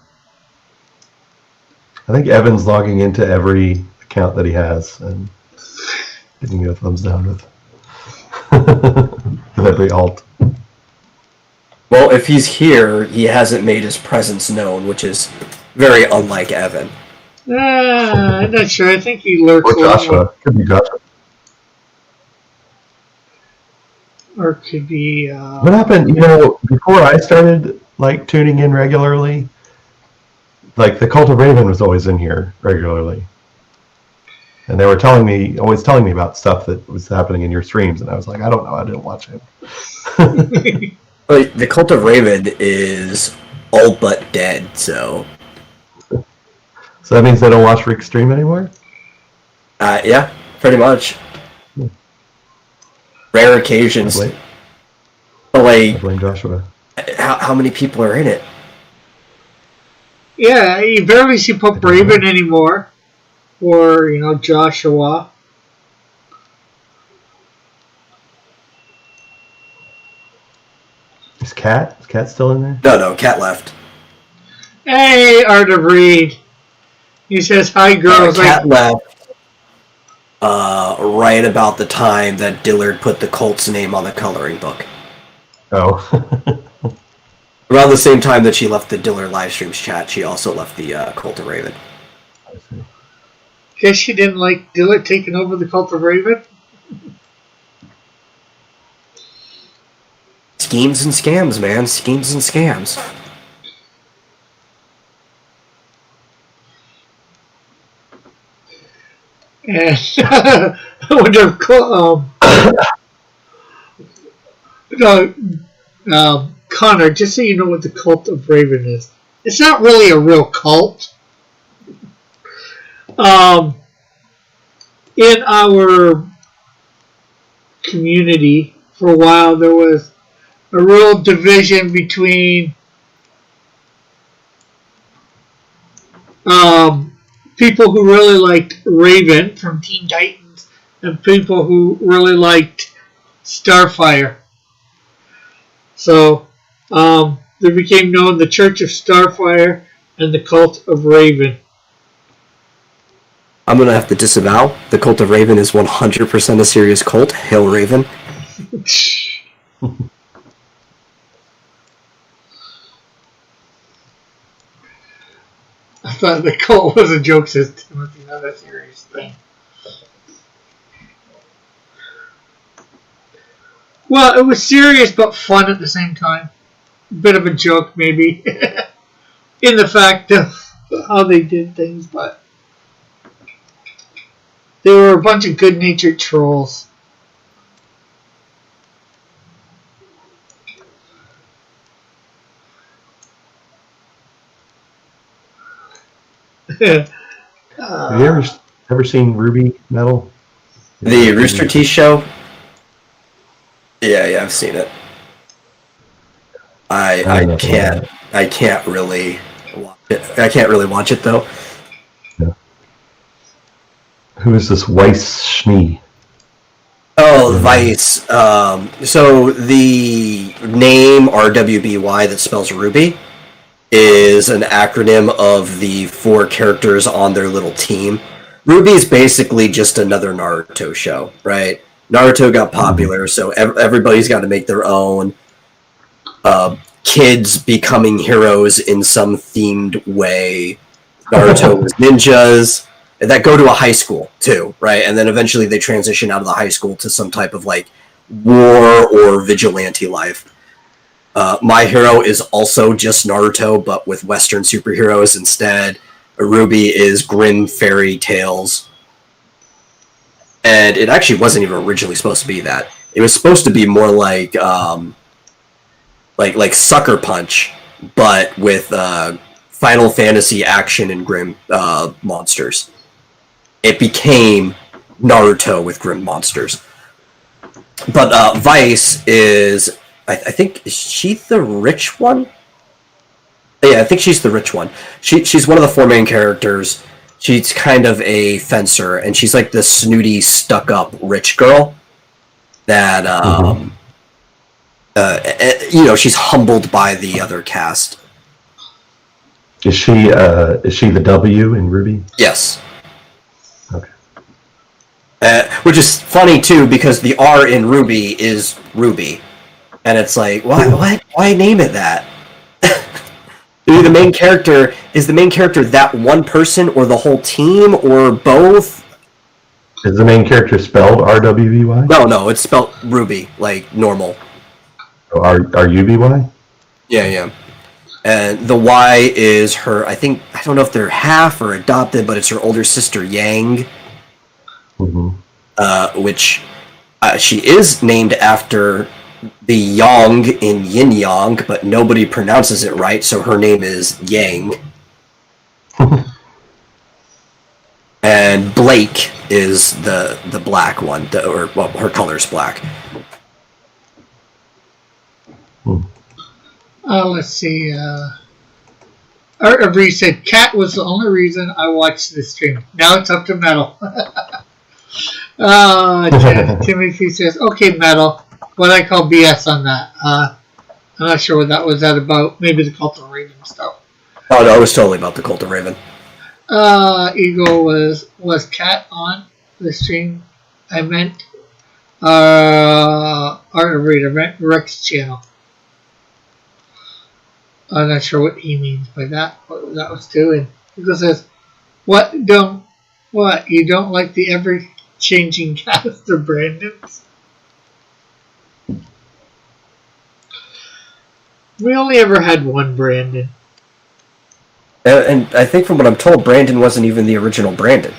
I think Evan's logging into every account that he has and giving you a thumbs down with every alt. Well, if he's here, he hasn't made his presence known, which is very unlike Evan. I'm not sure. I think he lurks Or a lot more. Joshua. Could be Joshua. Or it could be. What happened, before I started tuning in regularly, the Cult of Raven was always in here regularly. And they were always telling me about stuff that was happening in your streams, and I was like, I don't know, I didn't watch it. The Cult of Raven is all but dead, so... So that means they don't watch Rick's stream anymore? Yeah, pretty much. Rare occasions. I blame Joshua. How many people are in it? Yeah, you barely see Pup Raven anymore. Or, Joshua. Is Cat still in there? No, Cat left. Hey, Art of Reed. He says, hi, girls. Cat left right about the time that Dillard put the Colt's name on the coloring book. Oh. Around the same time that she left the Diller live streams chat, she also left the Cult of Raven. I see. Guess she didn't like Dillard taking over the Cult of Raven. Schemes and scams, man. Schemes and scams. And I wonder if Connor, just so you know what the Cult of Raven is, it's not really a real cult. In our community, for a while, there was a real division between people who really liked Raven from Teen Titans and people who really liked Starfire. So they became known the Church of Starfire and the Cult of Raven. I'm going to have to disavow. The Cult of Raven is 100% a serious cult. Hail Raven. I thought the cult was a joke, says Timothy, not a serious thing. Well, it was serious but fun at the same time. A bit of a joke, maybe, in the fact of how they did things, but they were a bunch of good-natured trolls. Have you ever seen Ruby Metal? The Rooster Teeth show? Yeah, I've seen it. I can't really watch it. I can't really watch it though. Yeah. Who is this Weiss Schnee? Oh, Vice. So the name RWBY that spells Ruby is an acronym of the 4 characters on their little team. Ruby is basically just another Naruto show, right? Naruto got popular, so everybody's got to make their own. Kids becoming heroes in some themed way. Naruto was ninjas that go to a high school too, right? And then eventually they transition out of the high school to some type of like war or vigilante life. My Hero is also just Naruto, but with Western superheroes instead. Ruby is grim fairy tales. And it actually wasn't even originally supposed to be that. It was supposed to be more like Sucker Punch, but with Final Fantasy action and grim monsters. It became Naruto with grim monsters. But Vice is, I think, is she the rich one? Yeah, I think she's the rich one. She's one of the 4 main characters. She's kind of a fencer, and she's like this snooty, stuck-up rich girl that, she's humbled by the other cast. Is she the W in Ruby? Yes. Okay. Which is funny too, because the R in Ruby is Ruby, and it's like, why name it that? The main character is the main character that one person or the whole team or both? Is the main character spelled RWBY? No, it's spelled Ruby, like normal. RUBY? Yeah. And the Y is her, I don't know if they're half or adopted, but it's her older sister Yang. Mm-hmm. Which she is named after the Yang in Yin Yang, but nobody pronounces it right, so her name is Yang. And Blake is the black one, her color's black. Let's see. Every said Cat was the only reason I watched this stream. Now it's up to Metal. Timothy says, okay, Metal. What I call BS on that. I'm not sure what that was about. Maybe the Cult of Raven stuff. Oh no, it was totally about the Cult of Raven. Eagle was Cat on the stream? I meant Art of Reader, Rex channel. I'm not sure what he means by that. What that was doing. Because says, what you don't like the ever changing cast of Brandons? We only ever had one Brandon. And I think from what I'm told, Brandon wasn't even the original Brandon.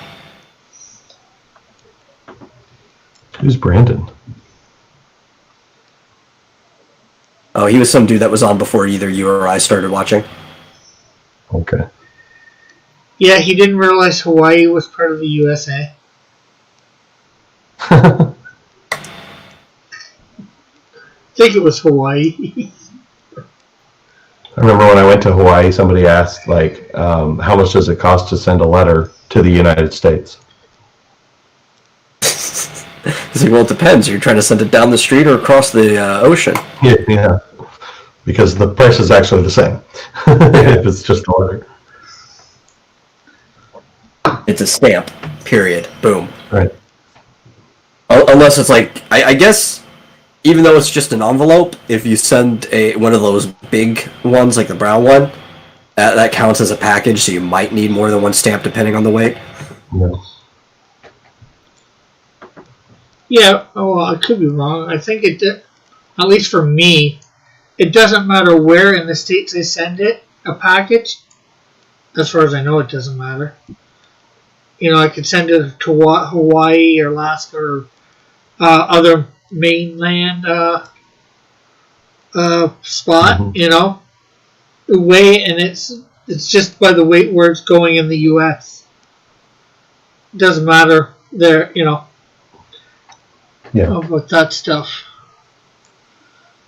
Who's Brandon? Oh, he was some dude that was on before either you or I started watching. Okay. Yeah, he didn't realize Hawaii was part of the USA. I think it was Hawaii. I remember when I went to Hawaii, somebody asked, like, how much does it cost to send a letter to the United States? He's like, well, it depends. You're trying to send it down the street or across the ocean. Yeah. Because the price is actually the same if it's just a letter. It's a stamp, period. Boom. Right. Unless it's like, I guess, even though it's just an envelope, if you send one of those big ones, like the brown one, that counts as a package, so you might need more than one stamp depending on the weight. Yeah. Yeah, well, I could be wrong. I think it did, at least for me, it doesn't matter where in the States I send it, a package. As far as I know, it doesn't matter. You know, I could send it to Hawaii or Alaska or other mainland spot, you know. The weight, and it's just by the weight where it's going in the U.S. It doesn't matter there, you know. Yeah. About that stuff.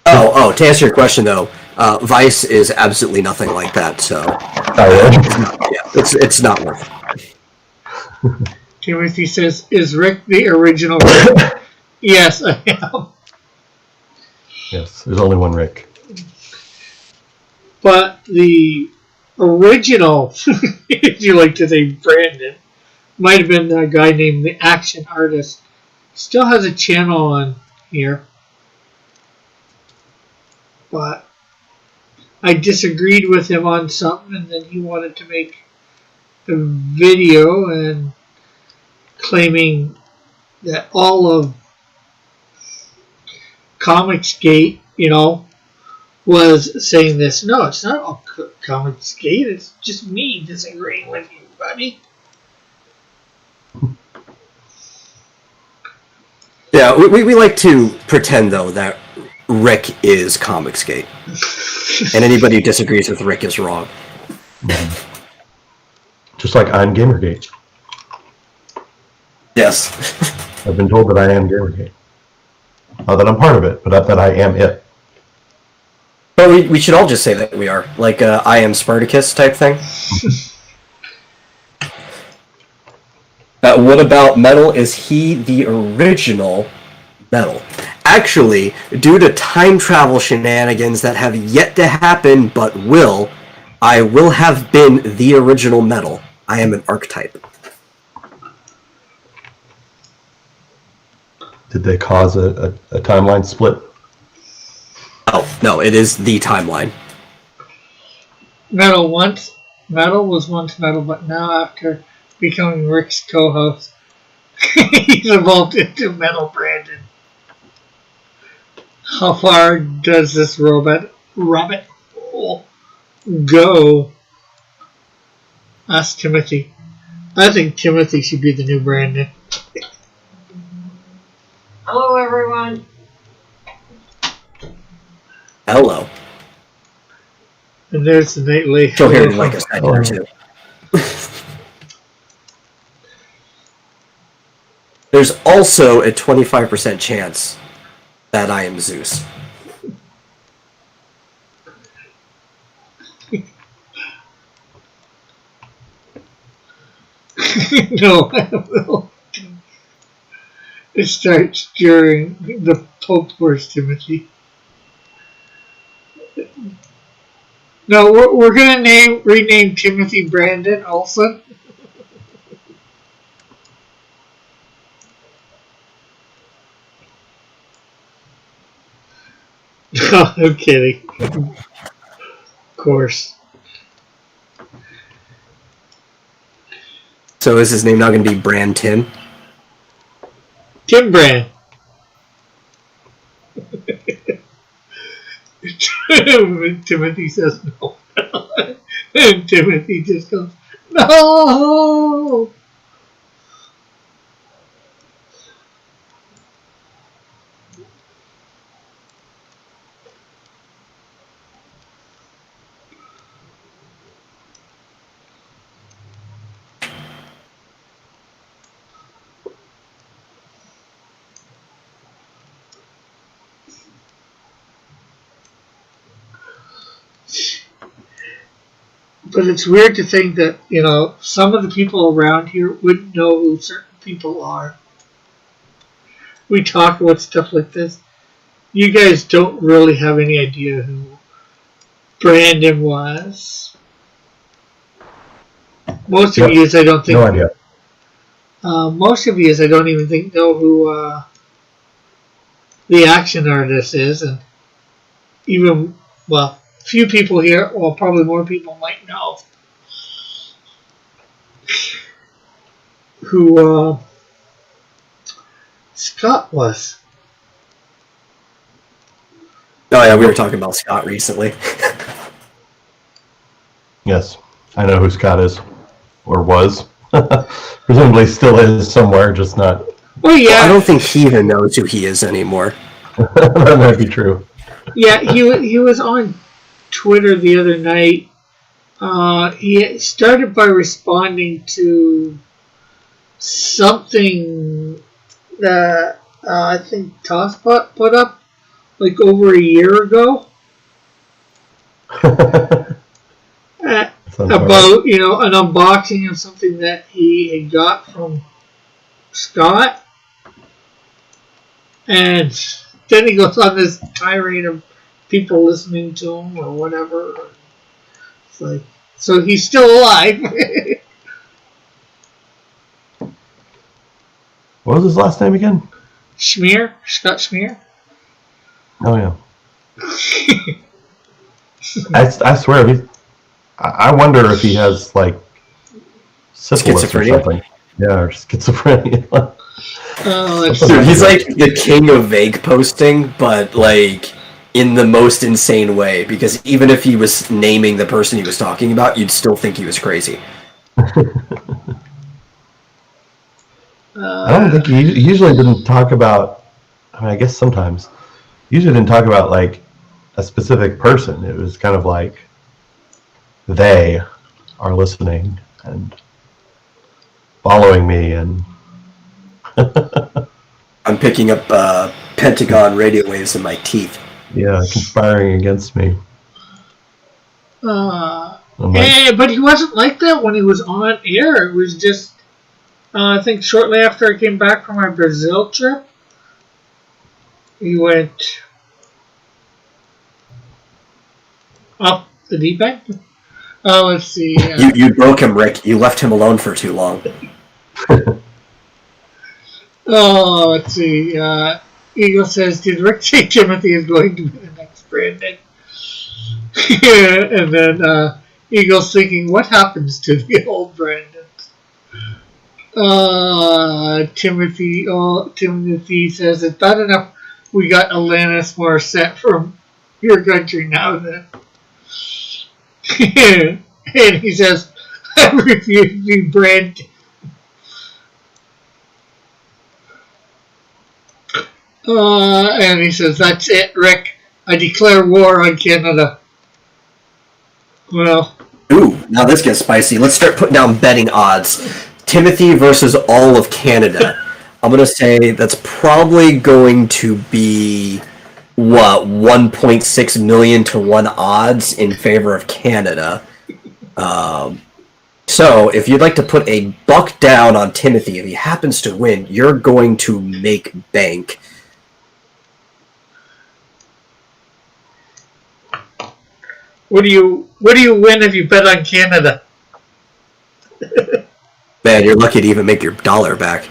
Oh, to answer your question though, Vice is absolutely nothing like that. So, yeah, it's not worth it. Timothy says, "Is Rick the original Rick?" Yes, I am. Yes, there's only one Rick. But the original, if you like to say Brandon, might have been a guy named the Action Artist. Still has a channel on here. But I disagreed with him on something, and then he wanted to make a video and claiming that all of Comicsgate, you know, was saying this. No, it's not all Comicsgate. It's just me disagreeing with you, buddy. Yeah, we like to pretend though that Rick is Comicsgate, and anybody who disagrees with Rick is wrong. Just like I'm Gamergate. Yes. I've been told that I am Gamergate. Not that I'm part of it, but that I am it. But we should all just say that we are. Like I am Spartacus type thing. What about Metal? Is he the original Metal? Actually, due to time travel shenanigans that have yet to happen but will, I will have been the original Metal. I am an archetype. Did they cause a timeline split? Oh, no, it is the timeline. Metal was once Metal, but now after becoming Rick's co-host, he's evolved into Metal Brandon. How far does this rabbit hole go? Ask Timothy. I think Timothy should be the new Brandon. Hello, everyone. Hello. And there's the nightly. She'll hear me like a second or two. There's also a 25% chance that I am Zeus. No, I will. It starts during the Pope Wars, Timothy. No, we're gonna rename Timothy Brandon Olsen. No, I'm kidding. course. So is his name now going to be Brand Tim? Tim Brand. Timothy says no. And Timothy just goes, no! But it's weird to think that, you know, some of the people around here wouldn't know who certain people are. We talk about stuff like this. You guys don't really have any idea who Brandon was. Most of you, I don't think. No idea. Most of you, I don't even think know who the action artist is, and even few people here, or probably more people might know who Scott was. Oh yeah, we were talking about Scott recently. Yes, I know who Scott is, or was. Presumably still is somewhere, just not. Oh yeah. Well, I don't think he even knows who he is anymore. That might be true. Yeah, he was on Twitter the other night. He started by responding to something that I think Tosspot put up like over a year ago about, you know, an unboxing of something that he had got from Scott, and then he goes on this tirade of people listening to him or whatever. It's like, so he's still alive. What was his last name again? Schmier? Scott Schmier? Oh yeah. I swear, I wonder if he has like syphilis or Schizophrenia? something. Yeah, or schizophrenia. Dude, he's like the king of vague posting, but like in the most insane way, because even if he was naming the person he was talking about, you'd still think he was crazy. I don't think he usually didn't talk about. I mean, I guess sometimes. Usually didn't talk about like a specific person. It was kind of like they are listening and following me, and I'm picking up Pentagon radio waves in my teeth. yeah, conspiring against me. I'm like, but he wasn't like that when he was on air. It was just, I think shortly after I came back from our Brazil trip, he went up the deep end. Oh, let's see. You broke him, Rick. You left him alone for too long. Oh, let's see. Eagle says, did Rick say Timothy is going to be the next Brandon? And then Eagle's thinking, what happens to the old Brandon? Timothy says, it's bad enough we got Alanis Morissette from your country now then. And he says, I refuse to be Brandon. And he says, that's it, Rick. I declare war on Canada. Well. Ooh, now this gets spicy. Let's start putting down betting odds. Timothy versus all of Canada. I'm going to say that's probably going to be, 1.6 million to 1 odds in favor of Canada. So, if you'd like to put a buck down on Timothy, if he happens to win, you're going to make bank. What do you win if you bet on Canada? Man, you're lucky to even make your dollar back.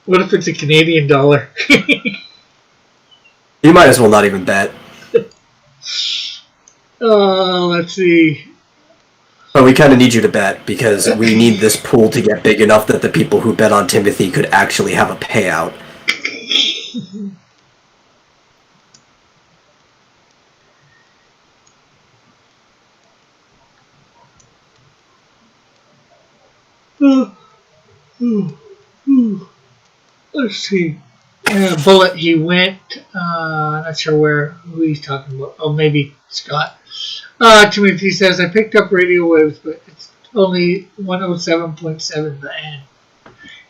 What if it's a Canadian dollar? You might as well not even bet. Let's see. But we kind of need you to bet because we need this pool to get big enough that the people who bet on Timothy could actually have a payout. Let's see. Bullet, he went. Not sure who he's talking about. Oh, maybe Scott. Timothy says, I picked up radio waves, but it's only 107.7 the end.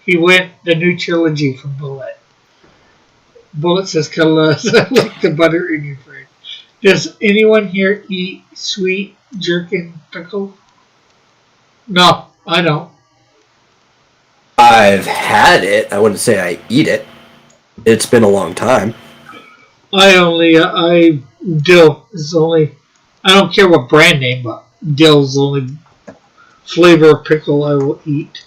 He went the new trilogy from Bullet. Bullet says, I like the butter in your fridge. Does anyone here eat sweet jerkin pickle? No, I don't. I've had it. I wouldn't say I eat it. It's been a long time. Dill is only, I don't care what brand name, but dill's the only flavor of pickle I will eat.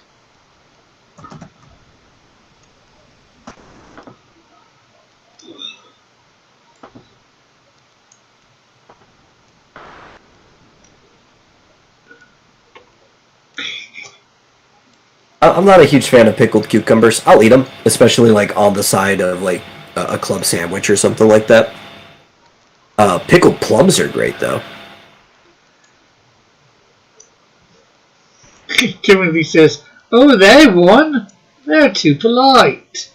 I'm not a huge fan of pickled cucumbers. I'll eat them, especially like on the side of like a club sandwich or something like that. Pickled plums are great though. Timothy says, oh, they won? They're too polite.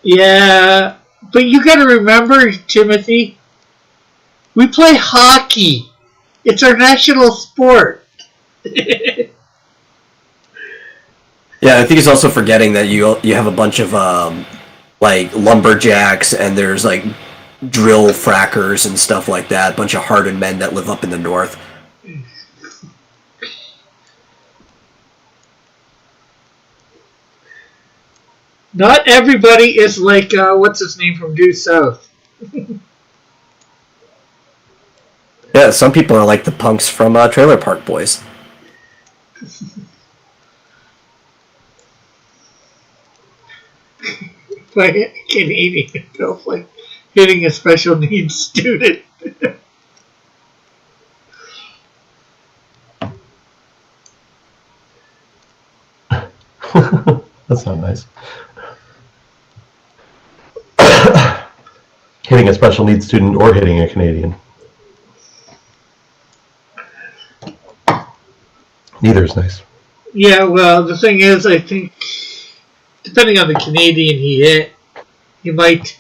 Yeah, but you gotta remember, Timothy, we play hockey. It's our national sport. Yeah, I think he's also forgetting that you have a bunch of like lumberjacks and there's like drill frackers and stuff like that. A bunch of hardened men that live up in the north. Not everybody is like what's his name from Due South. Yeah, some people are like the punks from Trailer Park Boys. Like a Canadian feels like hitting a special needs student. That's not nice. Hitting a special needs student or hitting a Canadian. Neither is nice. Yeah, well, the thing is, I think, depending on the Canadian he hit, he might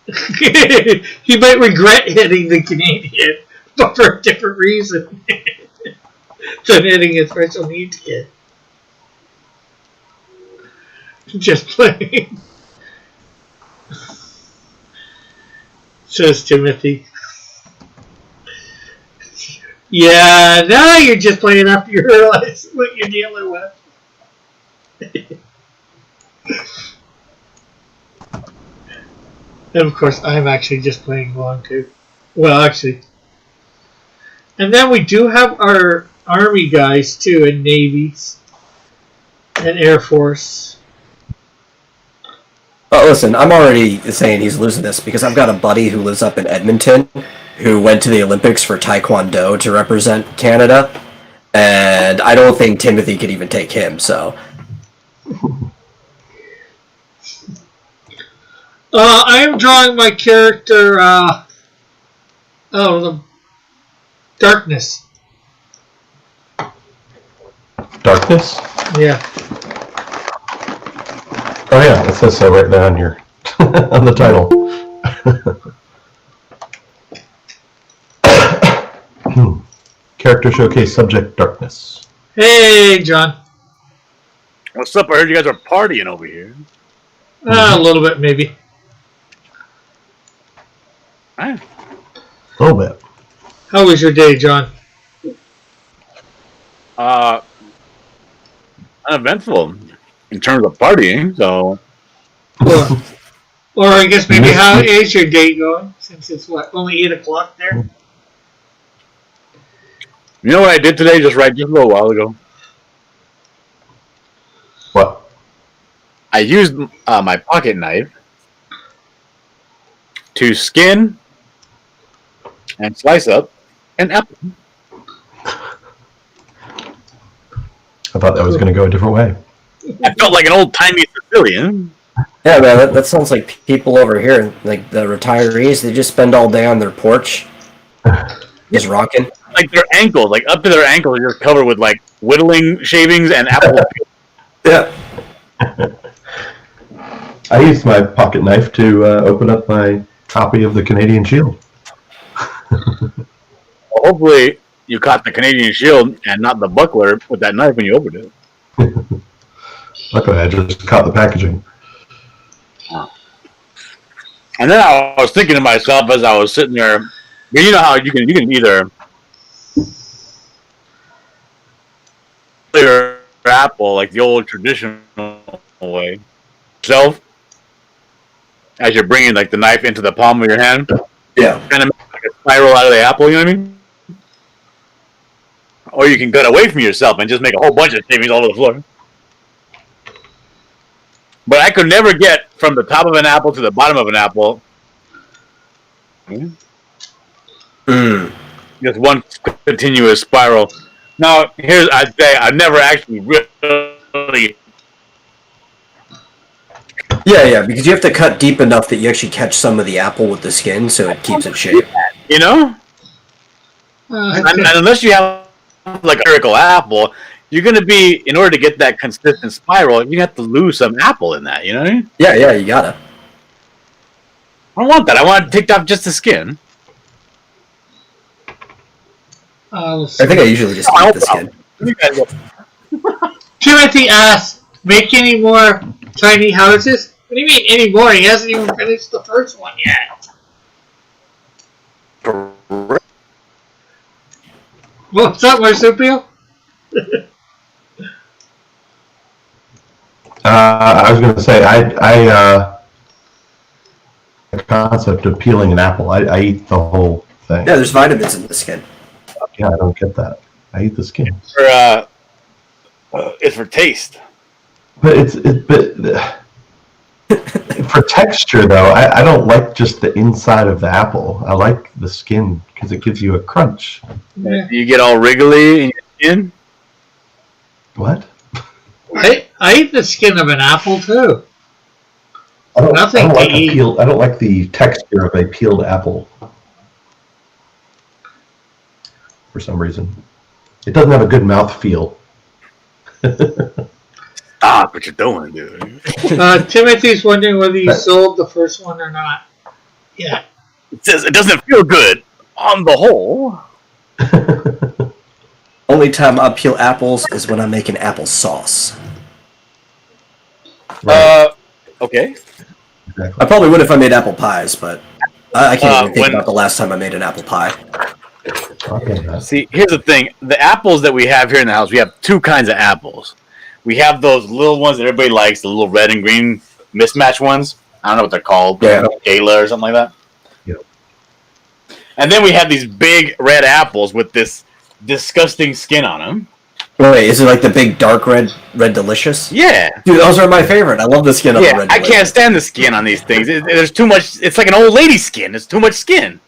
he might regret hitting the Canadian, but for a different reason than hitting a special needs kid. Just playing. Says Timothy. Yeah, now you're just playing after you realize what you're dealing with. And of course, I'm actually just playing along too. Well, actually. And then we do have our Army guys too, and Navies, and Air Force. Oh, listen, I'm already saying he's losing this because I've got a buddy who lives up in Edmonton who went to the Olympics for Taekwondo to represent Canada, and I don't think Timothy could even take him, so. I am drawing my character, the Darkness. Darkness? Yeah. Oh yeah, it says so right down here on the title. Character showcase subject Darkness. Hey, John. What's up? I heard you guys are partying over here. A little bit, maybe. Right. A little bit. How was your day, John? Uneventful in terms of partying, so. Or I guess maybe how is your day going? Since it's only 8 o'clock there? You know what I did today just a little while ago? What? I used my pocket knife to skin and slice up an apple. I thought that was going to go a different way. I felt like an old-timey Sicilian. Yeah, man, that sounds like people over here, like the retirees. They just spend all day on their porch, just rocking. Like their ankles, like up to their ankles, you're covered with like whittling shavings and apple. Yeah. I used my pocket knife to open up my copy of the Canadian Shield. Well, hopefully, you caught the Canadian Shield and not the buckler with that knife when you opened it. Luckily, I just caught the packaging. And then I was thinking to myself as I was sitting there, you know how you can either clear apple like the old traditional way, yourself, as you're bringing like the knife into the palm of your hand, Yeah. kind of make like a spiral out of the apple. You know what I mean? Or you can cut away from yourself and just make a whole bunch of shavings all over the floor. But I could never get from the top of an apple to the bottom of an apple. Just one continuous spiral. Now, I'd say I've never actually really. Yeah, because you have to cut deep enough that you actually catch some of the apple with the skin, so it keeps its shape. You know? And unless you have like a miracle apple, you're going to be, in order to get that consistent spiral, you have to lose some apple in that, you know what I mean? Yeah, you gotta. I don't want that. I want to take off just the skin. I I think I usually just eat the skin. You guys go. Timothy asked, make any more tiny houses? What do you mean any more? He hasn't even finished the first one yet. What's up, Marsupio? I was going to say, the concept of peeling an apple, I eat the whole thing. Yeah, there's vitamins in the skin. Yeah, I don't get that. I eat the skin. It's for taste. But for texture, though, I don't like just the inside of the apple. I like the skin because it gives you a crunch. Yeah. You get all wriggly in your skin. What? I eat the skin of an apple too. I don't Nothing like to eat. I don't like the texture of a peeled apple. For some reason, it doesn't have a good mouth feel. Stop what you're doing, dude. Timothy's wondering whether you sold the first one or not. Yeah. It says it doesn't feel good on the whole. Only time I peel apples is when I'm making apple sauce. Okay. Exactly. I probably would if I made apple pies, but I can't even think when- about the last time I made an apple pie. See, here's the thing. The apples that we have here in the house, we have two kinds of apples. We have those little ones that everybody likes, the little red and green mismatch ones. I don't know what they're called. Yeah. Gala or something like that. Yep. And then we have these big red apples with this disgusting skin on them. Wait, is it like the big dark red Delicious? Yeah. Dude, those are my favorite. I love the skin of the Yeah, Red I Delicious. can't stand the skin on these things. There's too much. It's like an old lady skin. It's too much skin.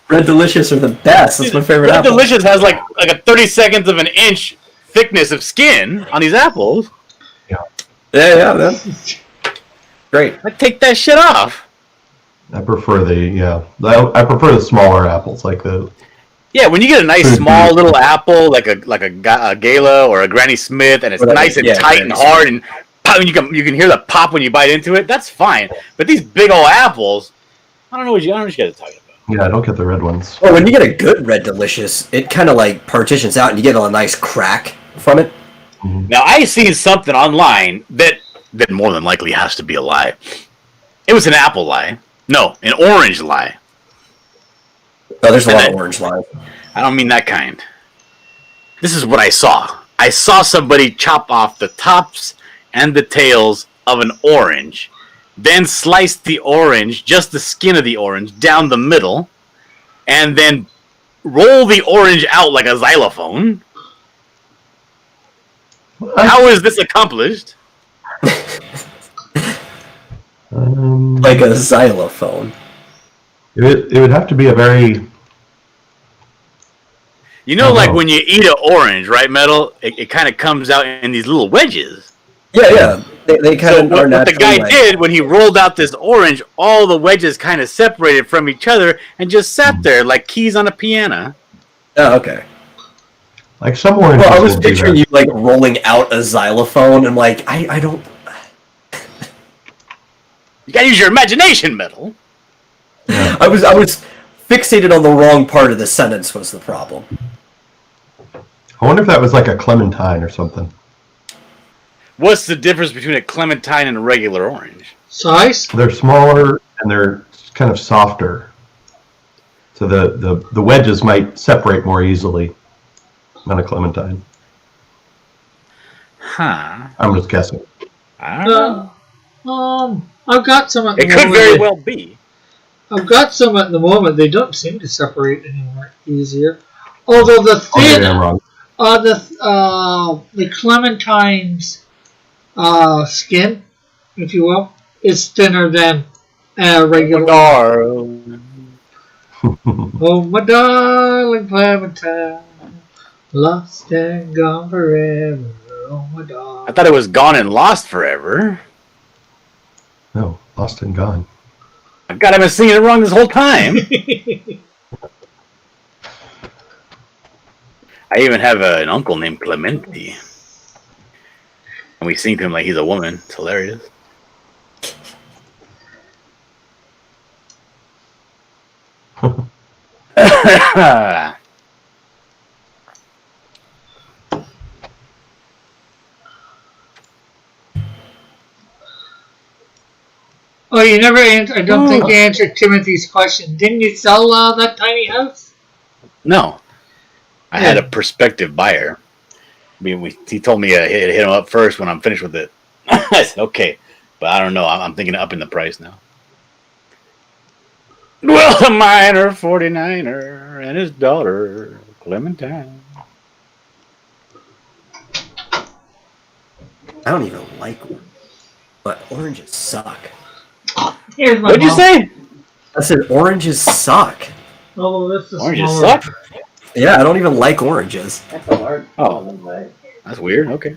Red Delicious are the best. That's my favorite Red apple. Delicious has like a 32nds of an inch thickness of skin on these apples. Yeah, man. Great. I take that shit off. I prefer I prefer the smaller apples, like the. Yeah, when you get a nice small little apple, like a Gala or a Granny Smith, and it's Whatever. nice and Yeah, tight Granny and hard, and pop, and you can hear the pop when you bite into it. That's fine. But these big old apples, I don't know what you guys are talking about. Yeah, I don't get the red ones. Well, when you get a good Red Delicious, it kind of like partitions out and you get a nice crack from it. Now, I seen something online that more than likely has to be a lie. It was an apple lie. No, an orange lie. Oh, there's a lot of orange lines. I don't mean that kind. This is what I saw. I saw somebody chop off the tops and the tails of an orange, then slice the orange, just the skin of the orange, down the middle, and then roll the orange out like a xylophone. How is this accomplished? Like a xylophone. It would have to be a very... You know, Oh. like when you eat an orange, right, Metal? It kind of comes out in these little wedges. Yeah. They kind So of what the guy did when he rolled out this orange, all the wedges kind of separated from each other and just sat there like keys on a piano. Oh, okay. Like some oranges Well, I was will do picturing that. you like rolling out a xylophone, and like I don't. You gotta use your imagination, Metal. I was fixated on the wrong part of the sentence was the problem. I wonder if that was like a clementine or something. What's the difference between a clementine and a regular orange? Size? They're smaller and they're kind of softer. So the wedges might separate more easily than a clementine. Huh. I'm just guessing. I don't know. I've got some at the It moment. could very well be. I've got some at the moment. They don't seem to separate anymore easier. Although the Maybe thin, I'm wrong. the clementine's skin, if you will, is thinner than a regular. Oh, my darling Clementine, lost and gone forever. Oh, my I darling. thought it was gone and lost forever. No, lost and gone. God, I've been singing it wrong this whole time. I even have an uncle named Clementi. And we sing to him like he's a woman. It's hilarious. Oh, you never answered. I don't think you answered Timothy's question. Didn't you sell that tiny house? No. I had a prospective buyer. I mean, he told me to hit him up first when I'm finished with it. I said, okay. But I don't know. I'm thinking of upping the price now. Well, a minor 49er and his daughter, Clementine. I don't even like one, but oranges suck. Here's my What'd you mom. say? Oh, I said oranges suck. Although this is Oranges smaller. suck? Yeah, I don't even like oranges. Oh, that's weird. Okay.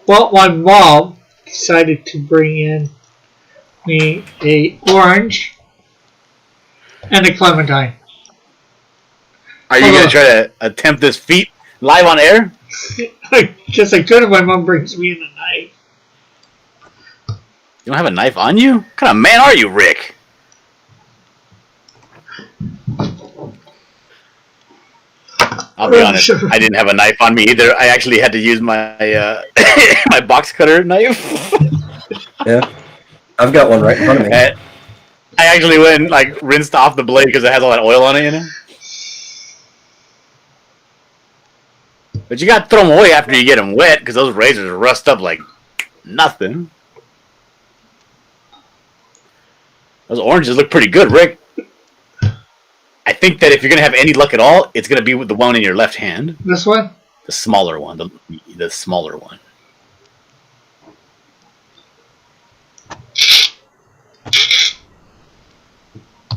Well, my mom decided to bring in me a orange and a clementine. Are you going to try to attempt this feat live on air? I guess I could if my mom brings me in a knife. You don't have a knife on you? What kind of man are you, Rick? I'll be honest. Sure. I didn't have a knife on me either. I actually had to use my my box cutter knife. Yeah, I've got one right in front of me. And I actually went and like rinsed off the blade because it has all that oil on it, you know. But you got to throw them away after you get them wet because those razors rust up like nothing. Those oranges look pretty good, Rick. I think that if you're gonna have any luck at all, it's gonna be with the one in your left hand, This one? the smaller one, the smaller one.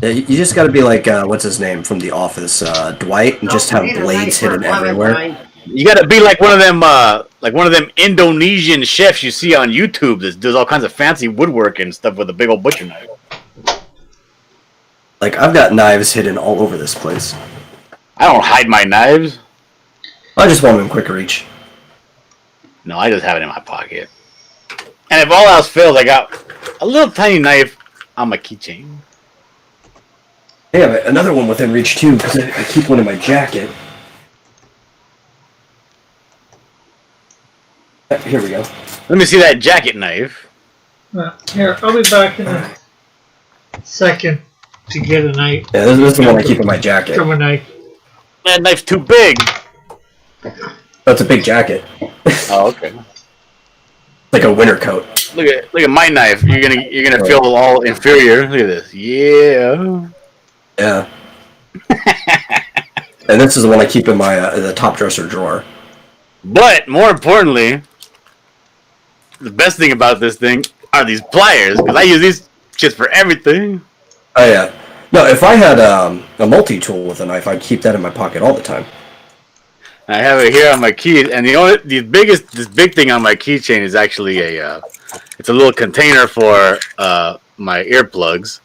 Yeah, you just got to be like what's his name from The Office, Dwight, and just have blades hidden everywhere. You gotta be like one of them Indonesian chefs you see on YouTube that does all kinds of fancy woodwork and stuff with a big old butcher knife. Like I've got knives hidden all over this place. I don't hide my knives. I just want them in quick reach. No, I just have it in my pocket. And if all else fails, I got a little tiny knife on my keychain. Yeah, but another one within reach too, because I keep one in my jacket. Here we go. Let me see that jacket knife. Here, I'll be back in a second to get a knife. Yeah, this is the one I keep in my jacket. From a knife. That knife's too big. That's a big jacket. Oh, okay. Like a winter coat. Look at my knife. You're gonna feel all inferior. Look at this. Yeah. Yeah. And this is the one I keep in my the top dresser drawer. But more importantly, the best thing about this thing are these pliers, because I use these shits for everything. Oh yeah. No, if I had a multi-tool with a knife, I'd keep that in my pocket all the time. I have it here on my key, and this big thing on my keychain is actually it's a little container for my earplugs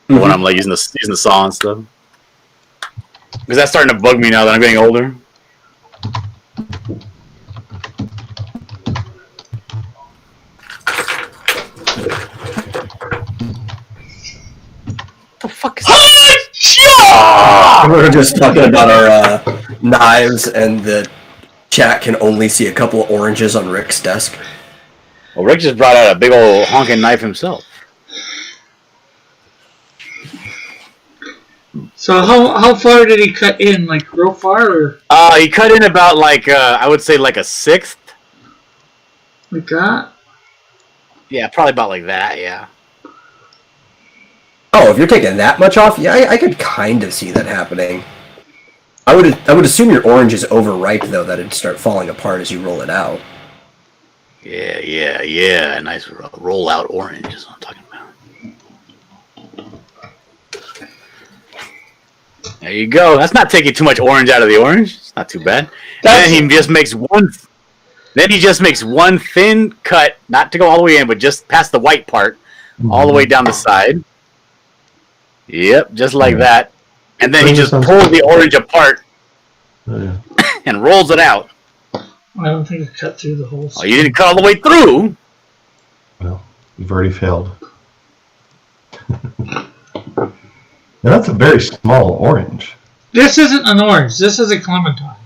when I'm like using the saw and stuff. Because that's starting to bug me now that I'm getting older. What the fuck is that? We were just talking about our knives, and the chat can only see a couple of oranges on Rick's desk. Well, Rick just brought out a big old honking knife himself. So how far did he cut in? Like real far, or He cut in about like I would say like a sixth. like that? Yeah, probably about like that. Yeah. Oh, if you're taking that much off, yeah, I could kind of see that happening. I would assume your orange is overripe though, that it'd start falling apart as you roll it out. Yeah. A nice roll out orange is what I'm talking about. There you go. That's not taking too much orange out of the orange. It's not too bad. Then he just makes one. Then he just makes one thin cut, not to go all the way in, but just past the white part, all the way down the side. Yep, just like that. And then he just pulls the orange apart and rolls it out. I don't think it cut through the whole. Oh, you didn't cut all the way through. Well, you've already failed. Now that's a very small orange. This isn't an orange. This is a clementine.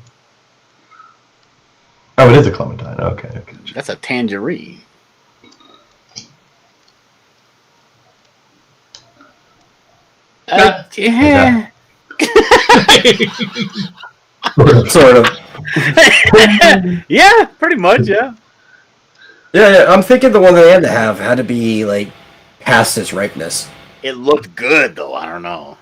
Oh, it is a clementine. Okay. That's a tangerine. Yeah. Sort of. Yeah, pretty much, yeah. Yeah, I'm thinking the one they had to be like past its ripeness. It looked good, though. I don't know.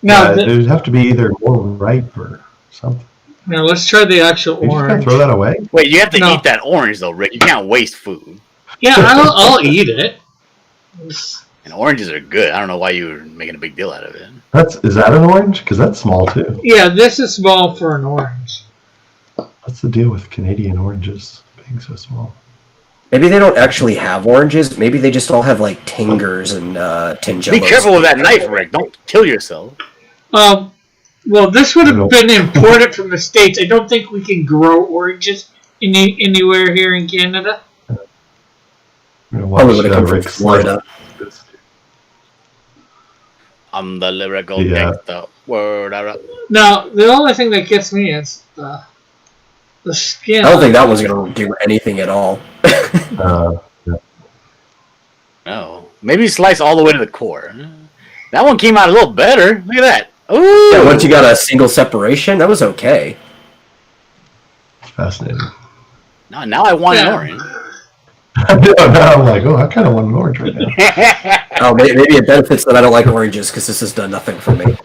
Now, it would have to be either more ripe or something. now let's try the actual You just gonna orange. throw that away? Wait, you have to No. eat that orange, though, Rick. You can't waste food. Yeah, I'll eat it. And oranges are good. I don't know why you were making a big deal out of it. Is that an orange? Because that's small too. Yeah, this is small for an orange. What's the deal with Canadian oranges being so small? Maybe they don't actually have oranges. Maybe they just all have like tingers and tingellos. Be careful with that knife, Rick. Don't kill yourself. Well, this would have been imported from the States. I don't think we can grow oranges anywhere here in Canada. I'm gonna Probably watch would have come from Rick's Florida. I'm the lyrical Yeah. gangster. Word up. Now, the only thing that gets me is the skin. I don't think that one's gonna do anything at all. No. Maybe slice all the way to the core. That one came out a little better. Look at that. Ooh. Yeah, once you got a single separation, that was okay. Fascinating. Now I want an orange. Now I'm like, I kind of want an orange right now. Oh, maybe it benefits that I don't like oranges because this has done nothing for me.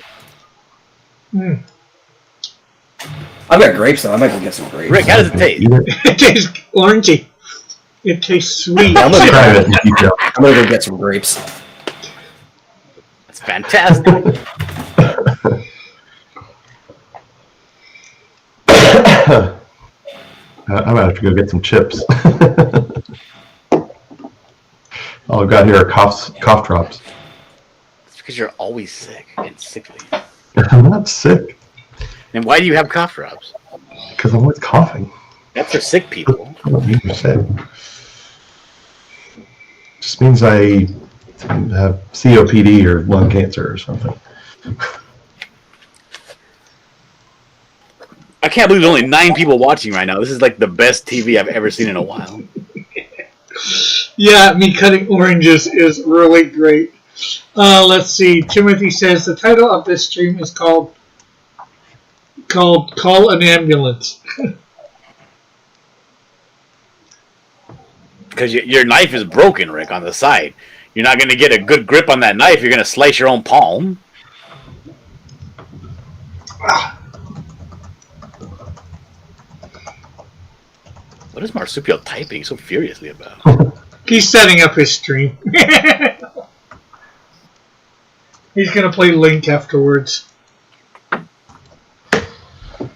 I've got grapes though. I might go get some grapes. Rick, how does it taste? It tastes orangey. It tastes sweet. I'm gonna Describe it in detail. I'm gonna go get some grapes. That's fantastic. I might have to go get some chips. All I've got here are cough drops. It's because you're always sick and sickly. I'm not sick And why do you have cough drops? because I'm always coughing. That's for sick people. I don't mean to say. Just means I have COPD or lung cancer or something. I can't believe there's only 9 people watching right now. This is like the best TV I've ever seen in a while. Yeah, me cutting oranges is really great. Let's see. Timothy says the title of this stream is called Call an Ambulance. Because your knife is broken, Rick, on the side. You're not going to get a good grip on that knife. You're going to slice your own palm. What is Marsupial typing so furiously about? He's setting up his stream. He's gonna play Link afterwards.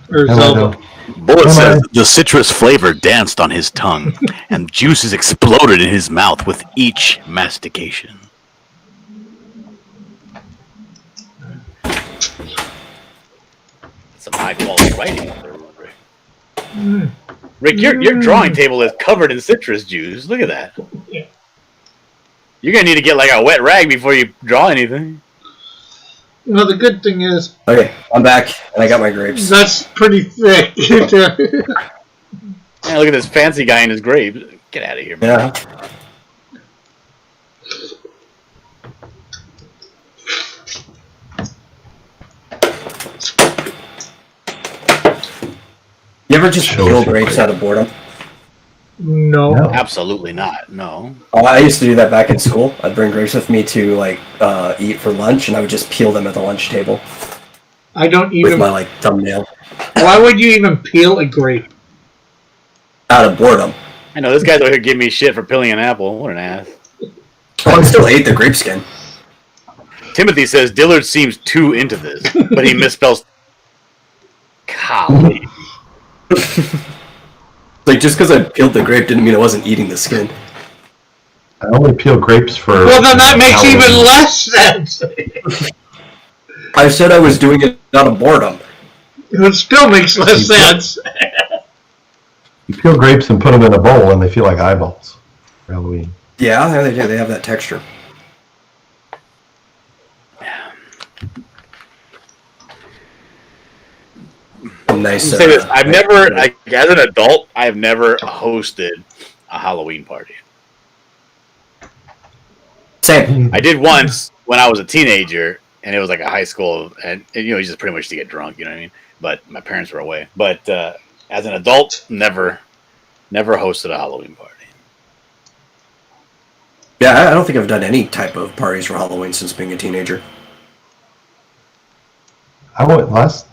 Or Zelda. Bullet says the citrus flavor danced on his tongue, and juices exploded in his mouth with each mastication. Some high quality writing out there, Rick. Rick, your drawing table is covered in citrus juice. Look at that. Yeah. You're gonna need to get like a wet rag before you draw anything. Well, the good thing is Okay, I'm back, and I got my grapes. that's pretty thick. Man, look at this fancy guy in his grapes. Get out of here, man. Yeah. You ever just peel grapes out of boredom? No. Absolutely not. No. Oh, I used to do that back in school. I'd bring grapes with me to like eat for lunch, and I would just peel them at the lunch table I don't with even. my like thumbnail Why would you even peel a grape? out of boredom. I know this guy's over here giving me shit for peeling an apple. What an ass. Oh, I still ate the grape skin. Timothy says Dillard seems too into this, but he misspells. Golly. Like just because I peeled the grape didn't mean I wasn't eating the skin. I only peel grapes for. Well, then that makes Halloween. even less sense. I said I was doing it out of boredom. It still makes less sense. You peel grapes and put them in a bowl, and they feel like eyeballs for Halloween. Yeah, they do. They have that texture. Nice. Say this, I've never, like, as an adult, I've never hosted a Halloween party. Same. I did once when I was a teenager, and it was like a high school, and you know, just pretty much to get drunk, you know what I mean? But my parents were away. But as an adult, never hosted a Halloween party. Yeah, I don't think I've done any type of parties for Halloween since being a teenager. I went last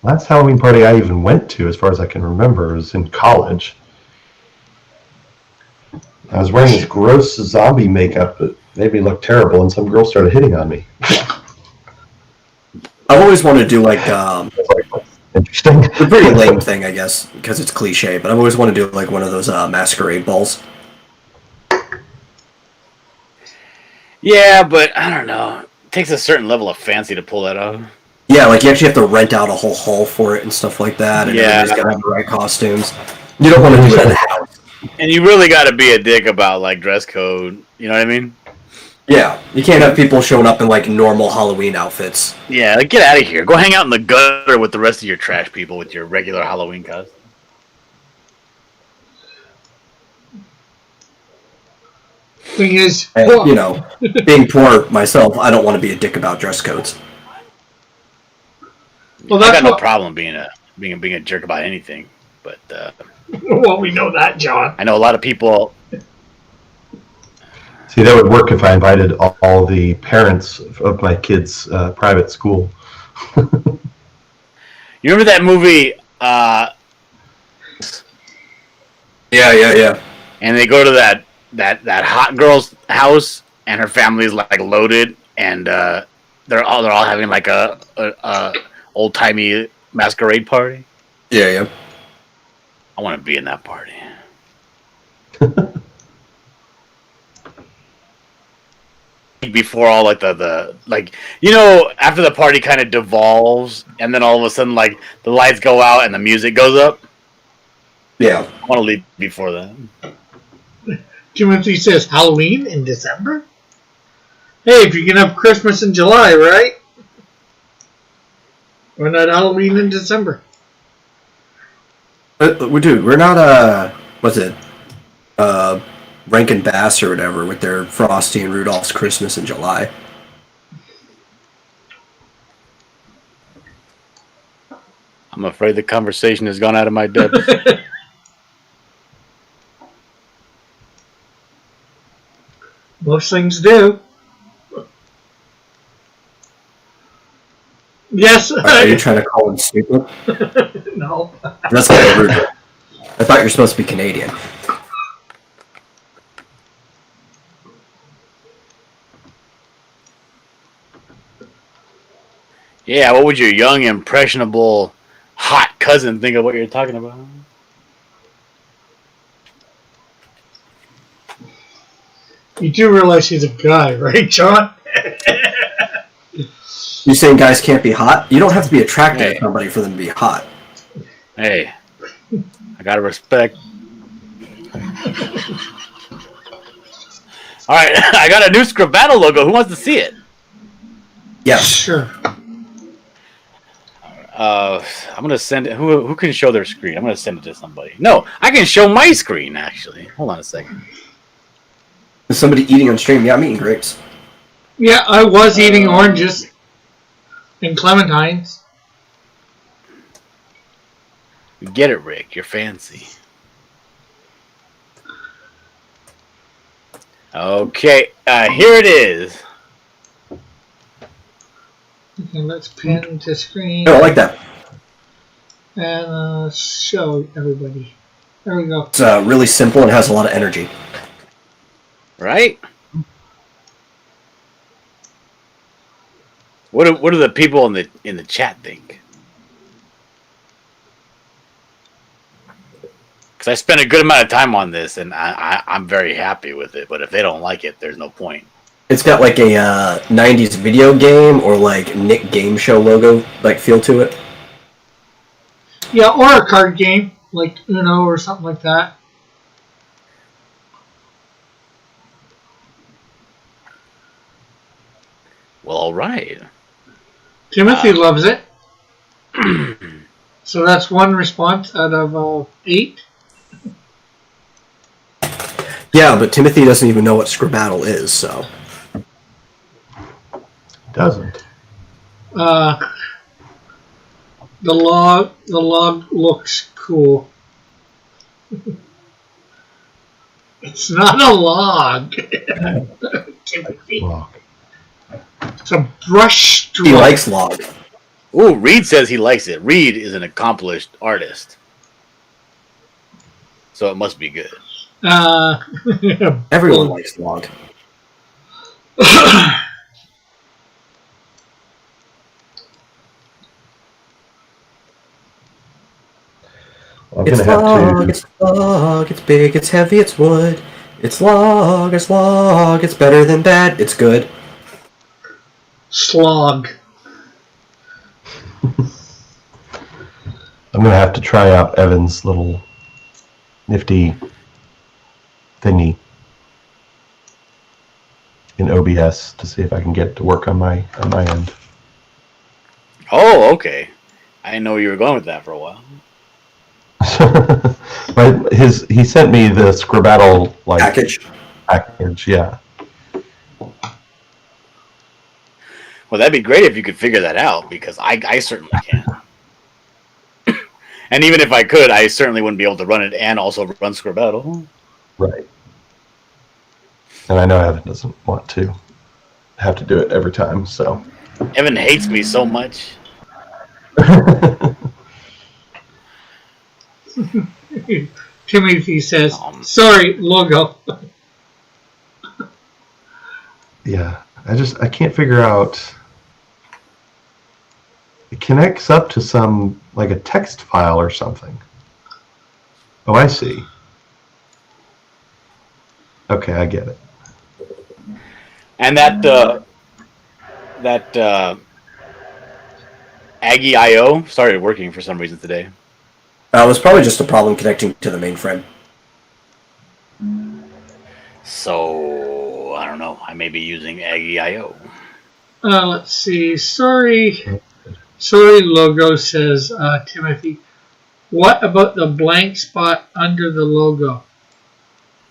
Halloween party I even went to, as far as I can remember, was in college. I was wearing this gross zombie makeup that made me look terrible, and some girl started hitting on me. I've always wanted to do like Interesting. a pretty lame thing, I guess, because it's cliche. But I've always wanted to do like one of those masquerade balls. Yeah, but I don't know. It takes a certain level of fancy to pull that off. Yeah, like you actually have to rent out a whole hall for it and stuff like that. And Yeah. everybody's got to have the right costumes. You don't want to do it at the house. And you really got to be a dick about like dress code. You know what I mean? Yeah, you can't have people showing up in like normal Halloween outfits. Yeah, like, get out of here. Go hang out in the gutter with the rest of your trash people with your regular Halloween costume. Thing is, And, you know, being poor myself, I don't want to be a dick about dress codes. well, I that's got no what, problem being a jerk about anything, but well, we know that, John. I know a lot of people. See, that would work if I invited all the parents of my kids' private school. You remember that movie? Yeah. And they go to that hot girl's house, and her family's like loaded, and they're all having like a old timey masquerade party. Yeah. I want to be in that party. Before all like the like, you know, after the party kind of devolves, and then all of a sudden like the lights go out and the music goes up. Yeah. I want to leave before that. Timothy says Halloween in December? Hey, if you can have Christmas in July, right? Why not Halloween in December? Dude, we're not, what's it? Rankin Bass or whatever with their Frosty and Rudolph's Christmas in July. I'm afraid the conversation has gone out of my depth. Most things do. Yes. Are you trying to call him stupid? No. That's kind of rude. I thought you were supposed to be Canadian. Yeah, what would your young, impressionable, hot cousin think of what you're talking about? You do realize he's a guy, right, John? You saying guys can't be hot? You don't have to be attracted Hey. to somebody for them to be hot. Hey, I gotta respect. All right, I got a new Scribattle logo. Who wants to see it? Yes. Sure. I'm gonna send it. Who can show their screen? I'm gonna send it to somebody. No, I can show my screen actually. Hold on a second. Is somebody eating on stream? Yeah, I'm eating grapes. Yeah, I was eating oranges and clementines. Get it, Rick. You're fancy. Okay, here it is. Okay, let's pin to screen Oh, I like that. and show everybody. There we go. It's really simple and has a lot of energy. Right? What do the people in the chat think? Because I spent a good amount of time on this, and I'm very happy with it. But if they don't like it, there's no point. It's got like a 90s video game or like Nick Game Show logo like feel to it. Yeah, or a card game like Uno or something like that. Well, all right. Timothy loves it. So that's one response out of 8. Yeah, but Timothy doesn't even know what Scribattle is, so. Doesn't. The log looks cool. It's not a log. Timothy. Log. It's a brush stroke. He likes log. Ooh, Reed says he likes it. Reed is an accomplished artist, so it must be good. Everyone likes log. I'm It's gonna have log, to. it's log, it's big, it's heavy, it's wood. It's log, it's better than bad, it's good. Slog. I'm gonna have to try out Evan's little nifty thingy in OBS to see if I can get it to work on my end. Oh, okay. I didn't know you were going with that for a while. But he sent me the Scribattle like Package. yeah. Well, that'd be great if you could figure that out, because I certainly can't. And even if I could, I certainly wouldn't be able to run it and also run Scribattle. Right. And I know Evan doesn't want to have to do it every time, so. Evan hates me so much. Timothy says, sorry, logo. Yeah, I can't figure out. It connects up to some, like a text file or something. Oh, I see. Okay, I get it. And that Aggie IO started working for some reason today. It was probably just a problem connecting to the mainframe. So I don't know. I may be using Aggie IO. Let's see. Sorry, logo, says Timothy. What about the blank spot under the logo?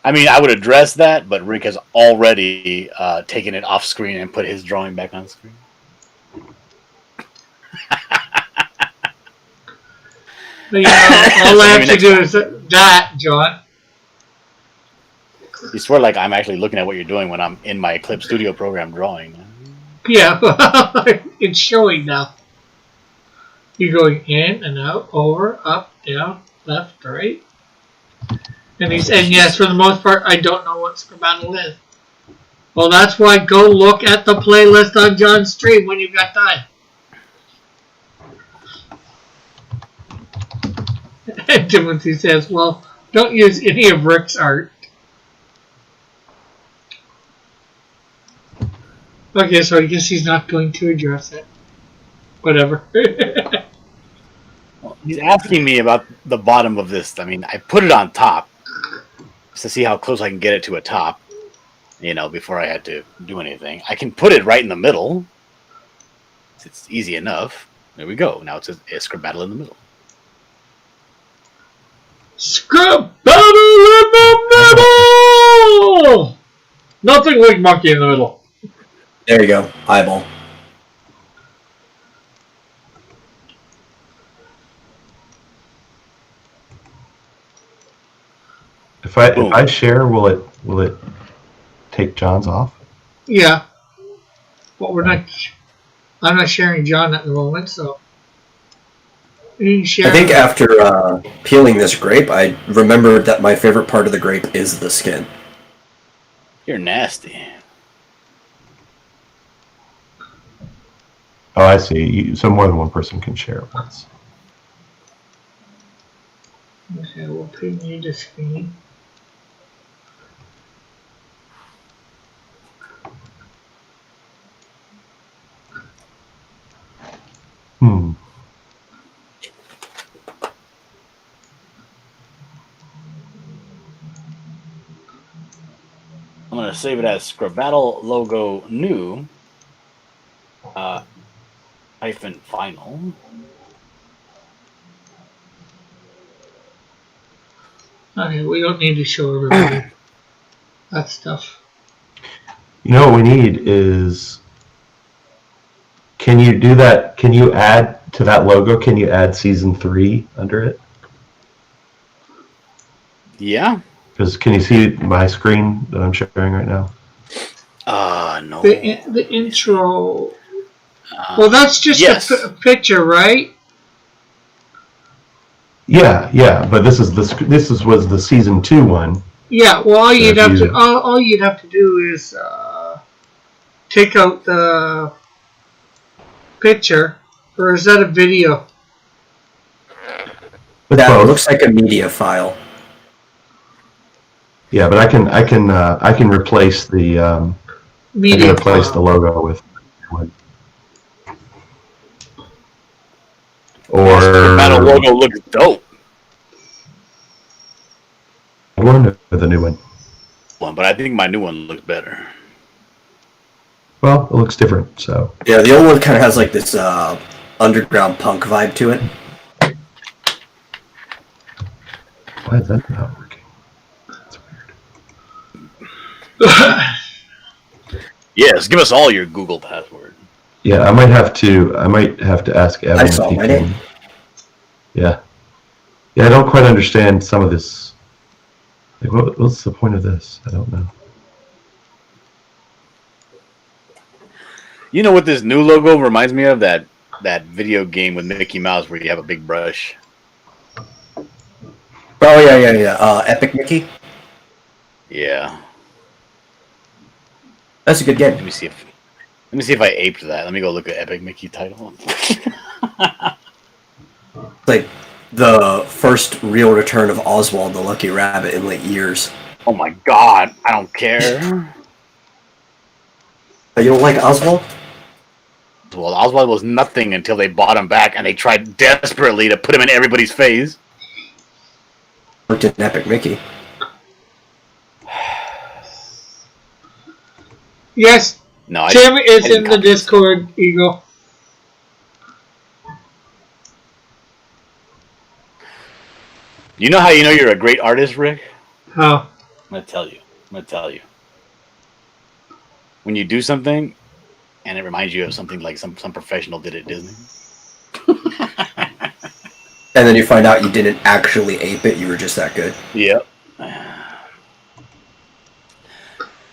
I mean, I would address that, but Rick has already taken it off screen and put his drawing back on screen. But, all I have to do is that, John. You swear like I'm actually looking at what you're doing when I'm in my Clip Studio program drawing. Yeah, it's showing now. You're going in and out, over, up, down, left, right. And yes, for the most part, I don't know what Scribble is. Well, that's why go look at the playlist on John's stream when you've got time. And Timothy says, well, don't use any of Rick's art. Okay, so I guess he's not going to address it. Whatever. He's asking me about the bottom of this. I mean, I put it on top just to see how close I can get it to a top, before I had to do anything. I can put it right in the middle. It's easy enough. There we go. Now it's a Scribble in the middle. Scribble in the middle! Nothing like monkey in the middle. There you go. Eyeball. If I share, will it take John's off? Yeah. But I'm not sharing John at the moment, so. You can share. I think after peeling this grape, I remembered that my favorite part of the grape is the skin. You're nasty. Oh, I see. So more than one person can share at once. Okay, we'll preview the screen. Hmm. I'm going to save it as Scribble logo new hyphen final. Okay, we don't need to show everybody that stuff. You know what we need is, can you do that? Can you add to that logo? Can you add season 3 under it? Yeah. Because can you see my screen that I'm sharing right now? No. The intro. Well, that's just yes. a picture, right? Yeah. But this was the season 2 one. Yeah. Well, all So you'd if have you- to all you'd have to do is take out the picture, or is that a video? With That both. looks like a media file. Yeah, but I can replace the I Media can replace file. the logo with one. Or Scribble logo looks dope. one or the new one. But I think my new one looks better. Well, it looks different, so Yeah, the old one kind of has like this underground punk vibe to it. why is that not working? That's weird. Yes, give us all your Google password. Yeah, I might have to ask Evan I if saw he my can. name. Yeah, I don't quite understand some of this. Like, what's the point of this? I don't know. You know what this new logo reminds me of? That video game with Mickey Mouse where you have a big brush. Oh yeah. Epic Mickey. Yeah. That's a good game. Let me see if I aped that. Let me go look at Epic Mickey title. Like the first real return of Oswald the Lucky Rabbit in like years. Oh my god, I don't care. You don't like Oswald? Well, Oswald was nothing until they bought him back and they tried desperately to put him in everybody's face. Worked in Epic Mickey. Yes, No, Tim is didn't in the copy this. Discord, Eagle. You know how you know you're a great artist, Rick? How? I'm gonna tell you. When you do something and it reminds you of something like some professional did at Disney. And then you find out you didn't actually ape it, you were just that good. Yep.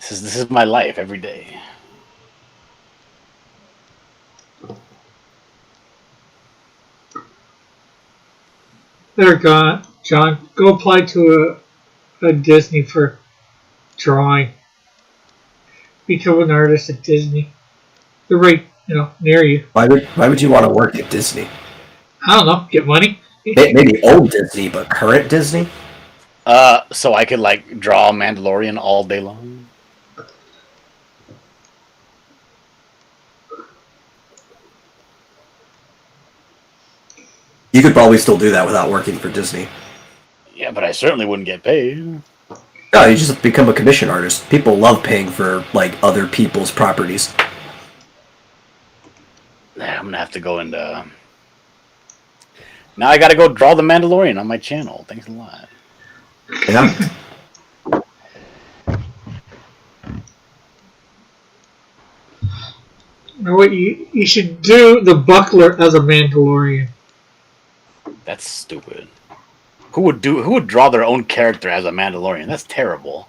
This is my life every day. There, John. Go apply to Disney for drawing. Become an artist at Disney. They're right, near you. Why would you want to work at Disney? I don't know. Get money. Maybe old Disney, but current Disney? So I could like draw Mandalorian all day long. You could probably still do that without working for Disney. Yeah, but I certainly wouldn't get paid. No, you just become a commission artist. People love paying for like other people's properties. I'm gonna have to go into. Now I gotta go draw the Mandalorian on my channel. Thanks a lot. Yeah. Or what you should do the Buckler as a Mandalorian. That's stupid. Who would draw their own character as a Mandalorian? That's terrible.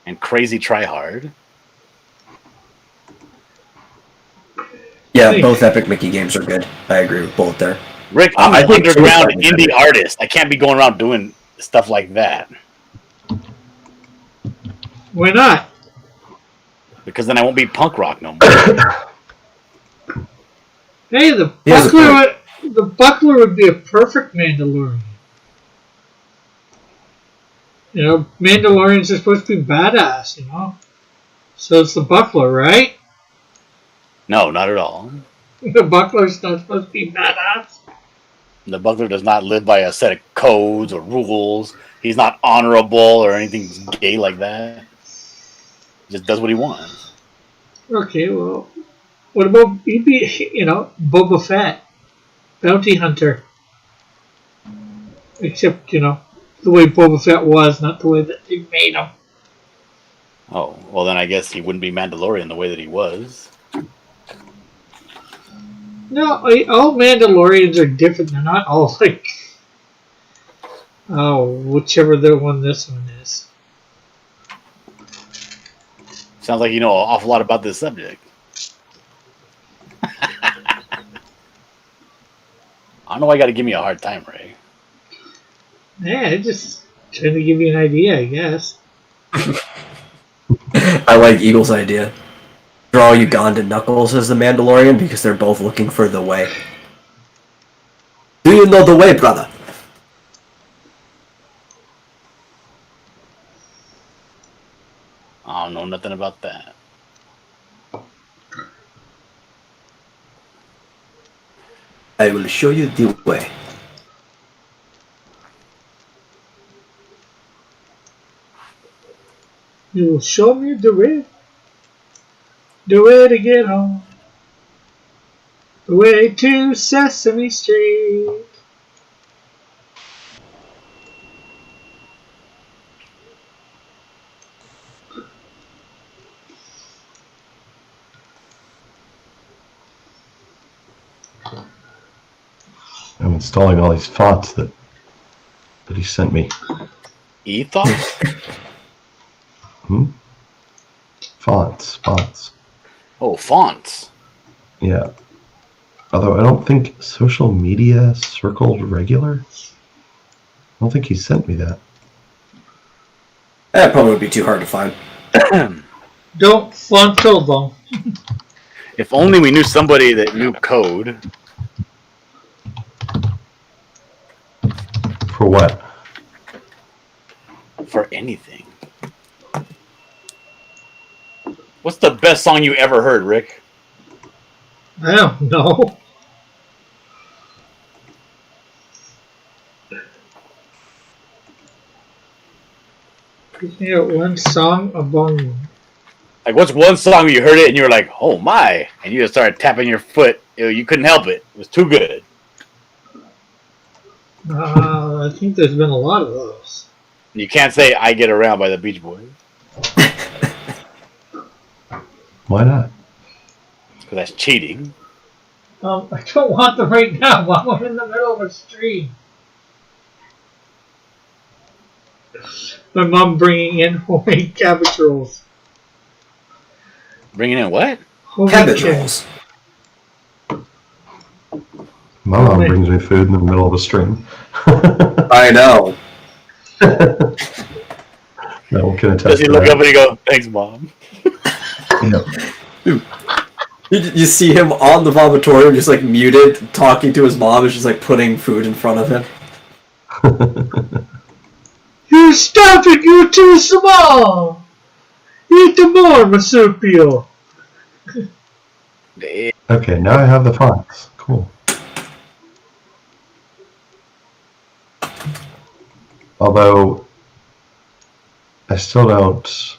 And crazy tryhard. Yeah, both Epic Mickey games are good. I agree with both there. Rick, I'm I an think underground Suicide indie artist. I can't be going around doing stuff like that. Why not? Because then I won't be punk rock no more. Hey, the Buckler would be a perfect Mandalorian. Mandalorians are supposed to be badass, So it's the Buckler, right? No, not at all. The Buckler's not supposed to be badass. The Buckler does not live by a set of codes or rules. He's not honorable or anything gay like that. He just does what he wants. Okay, well, what about Boba Fett, bounty hunter? Except the way Boba Fett was, not the way that they made him. Oh, well then I guess he wouldn't be Mandalorian the way that he was. No, all Mandalorians are different. They're not all like, whichever the one this one is. Sounds like you know an awful lot about this subject. I don't know why you got to give me a hard time, Ray. Yeah, just trying to give you an idea, I guess. I like Eagle's idea. Draw Ugandan Knuckles as the Mandalorian because they're both looking for the way. Do you know the way, brother? I don't know nothing about that. I will show you the way. You will show me the way. The way to get home. The way to Sesame Street. I'm installing all these fonts that he sent me. Ethos? Fonts. Oh, fonts. Yeah. Although I don't think social media circled regular. I don't think he sent me that. That probably would be too hard to find. Don't font them. If only we knew somebody that knew code. For what? For anything. What's the best song you ever heard, Rick? I don't know. One song among. Like, what's one song you heard it and you were like, oh my, and you just started tapping your foot. You couldn't help it. It was too good. I think there's been a lot of those. You can't say I Get Around by the Beach Boys. Why not? Because that's cheating. I don't want them right now while I'm in the middle of a stream. My mom bringing in homemade cabbage rolls. Bringing in what? Cabbage rolls. My mom brings me food in the middle of a stream. I know. No one can attest Does he to look that. up and he go, "Thanks, mom"? Yeah. You see him on the vomitorium, just like muted, talking to his mom, and just like putting food in front of him. You stop it, you're too small! Eat the more, marsupial! Okay, now I have the fonts. Cool. Although, I still don't...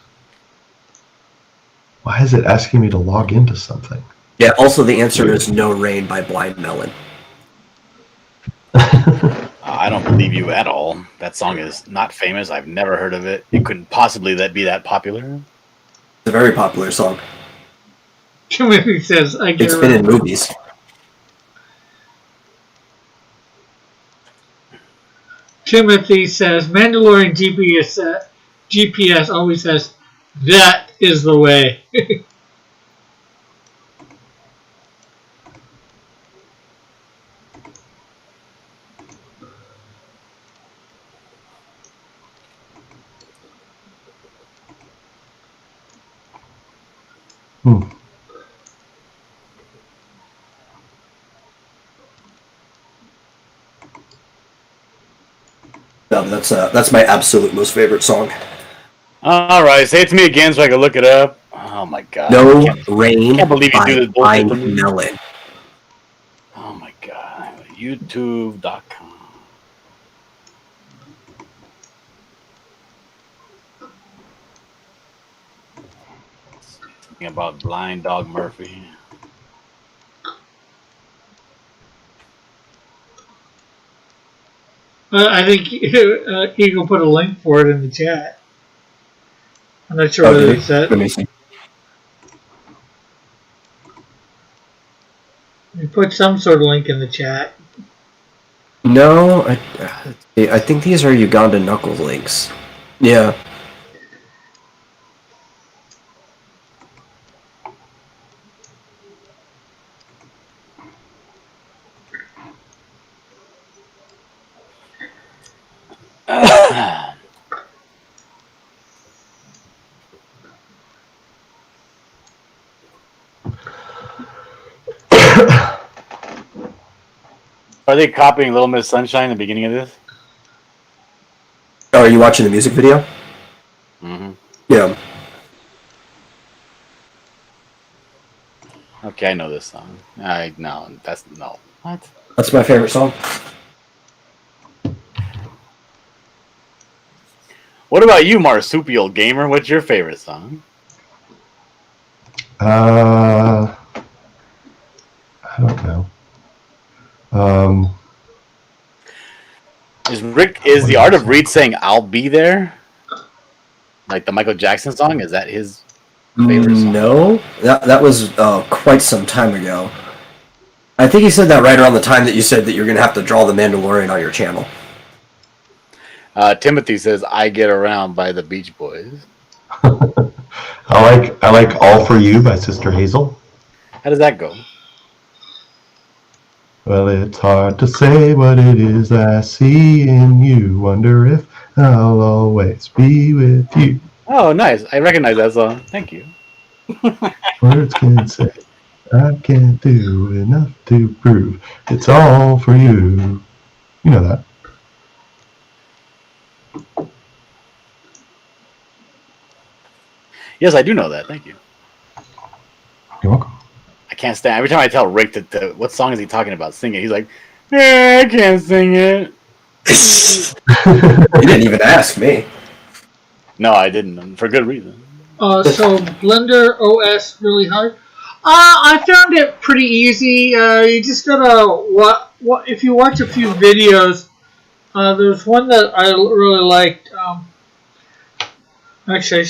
Why is it asking me to log into something? Yeah, also the answer is No Rain by Blind Melon. I don't believe you at all. That song is not famous. I've never heard of it. It couldn't possibly be that popular. It's a very popular song. Timothy says, I get It's been in around. movies. Timothy says, Mandalorian GPS always says, that is the way. Hmm. No, that's my absolute most favorite song. All right, say it to me again so I can look it up. Oh my god! No I Rain can't believe you by do this bullshit to Blind me. Melon. Oh my god! YouTube.com. Something about Blind Dog Murphy. I think Eagle put a link for it in the chat. I'm not sure whether it's that. Let me see. You put some sort of link in the chat. No, I think these are Uganda Knuckles links. Yeah. Are they copying Little Miss Sunshine in the beginning of this? Oh, are you watching the music video? Mm-hmm. Yeah. Okay, I know this song. No. What? That's my favorite song. What about you, Marsupial Gamer? What's your favorite song? I don't know. Is the Art of Reed saying "I'll be there"? Like the Michael Jackson song? Is that his favorite song? No, that was quite some time ago. I think he said that right around the time that you said that you're gonna have to draw the Mandalorian on your channel. Timothy says "I Get Around" by the Beach Boys. I like "All for You" by Sister Hazel. How does that go? Well, it's hard to say what it is I see in you. Wonder if I'll always be with you. Oh, nice. I recognize that song. Thank you. Words can say I can't do enough to prove it's all for you. You know that. Yes, I do know that. Thank you. You're welcome. I can't stand. Every time I tell Rick what song is he talking about, sing it. He's like, I can't sing it. You didn't even ask me. No, I didn't. For good reason. So Blender OS really hard. I found it pretty easy. You just gotta what if you watch a few videos. There's one that I really liked. Actually,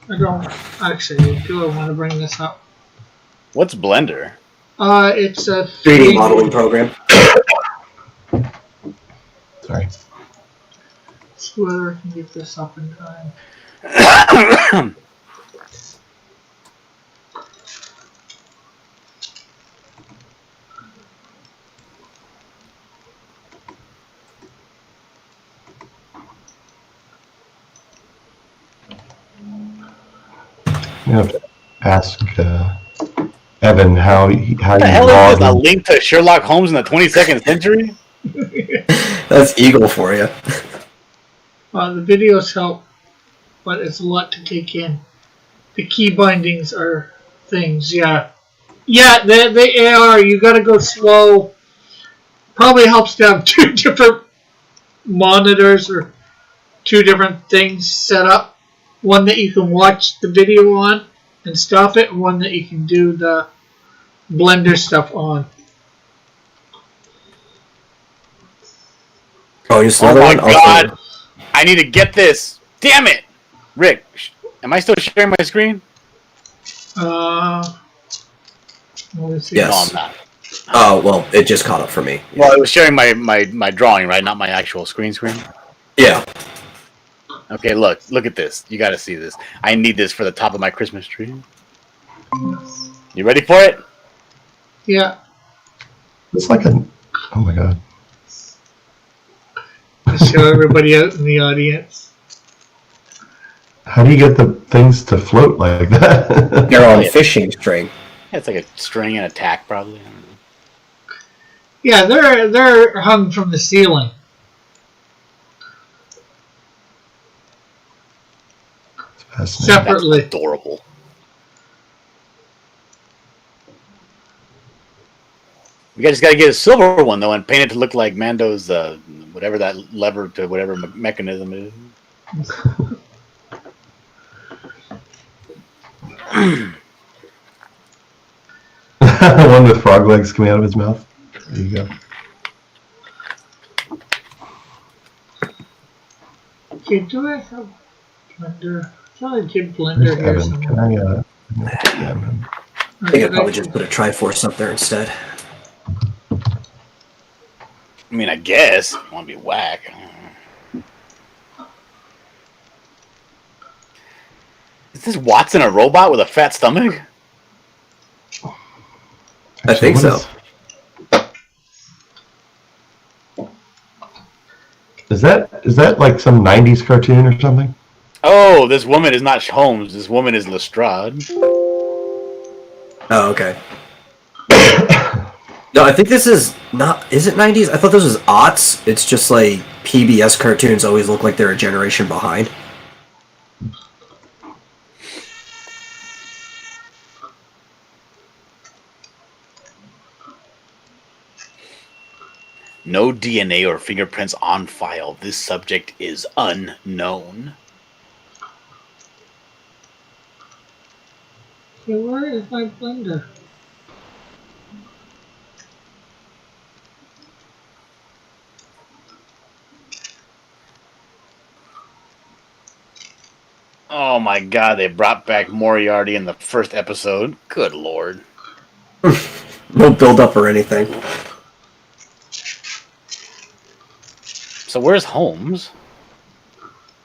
I don't actually do. I want to bring this up. What's Blender? It's a 3D modeling program. Sorry. See whether I can get this up in time. You have to ask Evan how you What the hell is log this? A in. link to Sherlock Holmes in the 22nd century? That's Eagle for you. The videos help, but it's a lot to take in. The key bindings are things, yeah. Yeah, they are. You gotta go slow. Probably helps to have 2 different monitors or 2 different things set up. One that you can watch the video on and stop it, and one that you can do the Blender stuff on. Oh, you still Oh my one? Also- god! I need to get this! Damn it! Rick, am I still sharing my screen? Let me see. Yes. No, I'm not. Oh, well, it just caught up for me. Well, it was sharing my drawing, right? Not my actual screen. Yeah. Okay, look at this. You gotta see this. I need this for the top of my Christmas tree. You ready for it? Yeah. It's like a. Oh my god. Show everybody out in the audience. How do you get the things to float like that? They're on fishing string. Yeah, it's like a string and a tack, probably. I don't know. Yeah, they're hung from the ceiling. Fascinating. Separately. That's adorable. We just gotta get a silver one though, and paint it to look like Mando's whatever that lever to whatever mechanism is. One with frog legs coming out of his mouth. There you go. Okay, do I have Blender? I thought I did Blender Where's here Evan? somewhere. Can I? Yeah, man. I think I'd probably just put a Triforce up there instead. I mean, I guess. I want to be whack. I don't know. Is this Watson a robot with a fat stomach? I think what so. Is that like some '90s cartoon or something? Oh, this woman is not Holmes. This woman is Lestrade. Oh, okay. No, I think this is not. Is it 90s? I thought this was aughts. It's just like PBS cartoons always look like they're a generation behind. No DNA or fingerprints on file. This subject is unknown. Okay, where is my Blender? Oh my god, they brought back Moriarty in the first episode. Good lord. No build up or anything. So where's Holmes?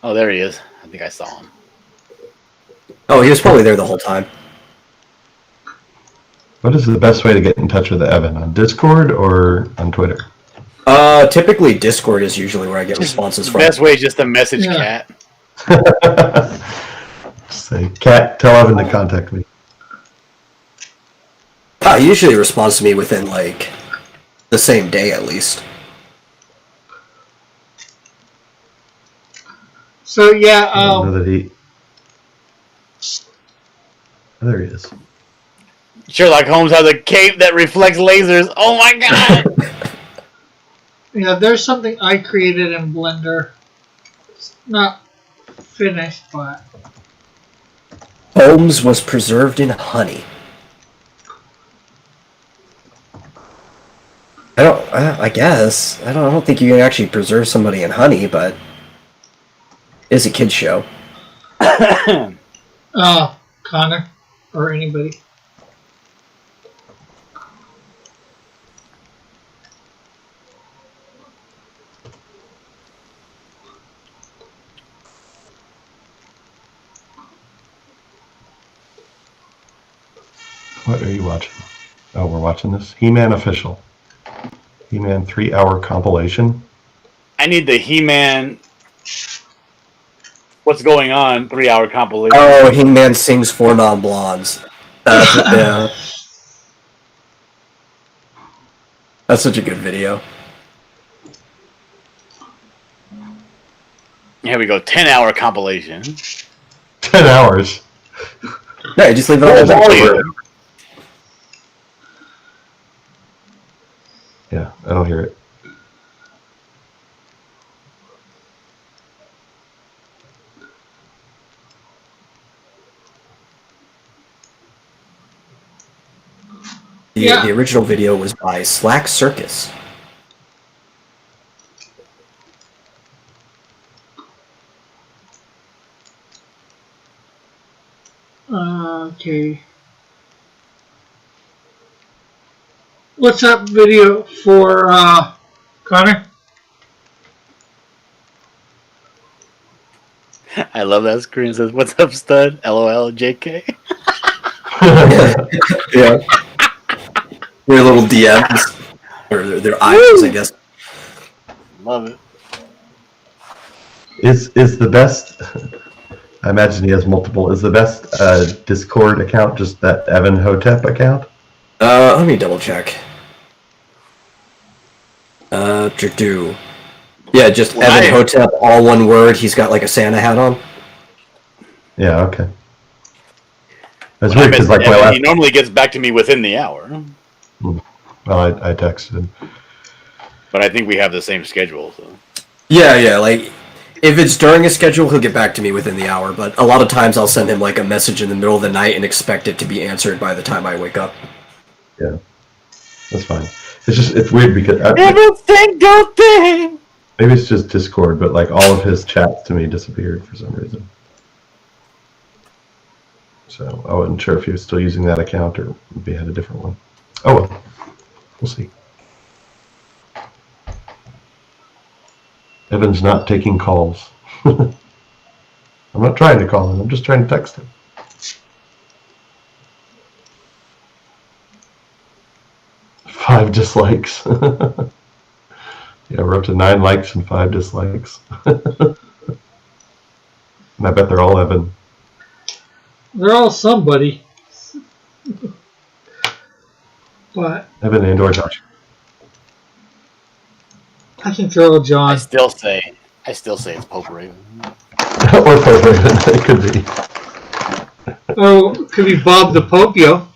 Oh, there he is. I think I saw him. Oh, he was probably there the whole time. What is the best way to get in touch with Evan? On Discord or on Twitter? Typically Discord is usually where I get responses from. Best way is just to message Yeah. Cat. Say, Cat, tell Evan to contact me. He usually responds to me within like the same day at least. So yeah, I don't know that he. Oh, there he is. Sherlock Holmes has a cape that reflects lasers. Oh my god! yeah, there's something I created in Blender. It's not finished, but Holmes was preserved in honey. I guess. I don't think you can actually preserve somebody in honey, but it's a kid's show. Connor or anybody. What are you watching? Oh, we're watching this. He-Man Official. He-Man 3-hour compilation. I need the He-Man What's Going On 3-hour compilation. Oh, He-Man sings Four Non-Blondes. Yeah. That's such a good video. Here we go, 10-hour compilation. 10 hours. No, you just leave it on volume. Yeah, I don't hear it. The original video was by Slack Circus. Okay. What's up video for Connor? I love that screen. It says, "What's up, stud?" LOL, JK. Yeah. Their little DMs. Or their eyes, I guess. Love it. Is the best, I imagine he has multiple, is the best Discord account just that Evan Hotep account? Let me double check. Yeah, just Evan Hotep, all one word. He's got like a Santa hat on. Yeah, okay. That's When I weird because met like my Evan, last, he normally gets back to me within the hour. well, I texted him. But I think we have the same schedule. So. Yeah, like, if it's during a schedule, he'll get back to me within the hour, but a lot of times I'll send him like a message in the middle of the night and expect it to be answered by the time I wake up. Yeah, that's fine. It's just, it's weird because Everything good thing. maybe it's just Discord, but like all of his chats to me disappeared for some reason. So I wasn't sure if he was still using that account or if he had a different one. Oh well, we'll see. Evan's not taking calls. I'm not trying to call him, I'm just trying to text him. Five dislikes. Yeah, we're up to 9 likes and 5 dislikes. And I bet they're all Evan. They're all somebody. But Evan and or Josh. I think they're all I John. still say it's Pope Raven. Or Pope Raven, it could be. Oh, could be Bob the Popio.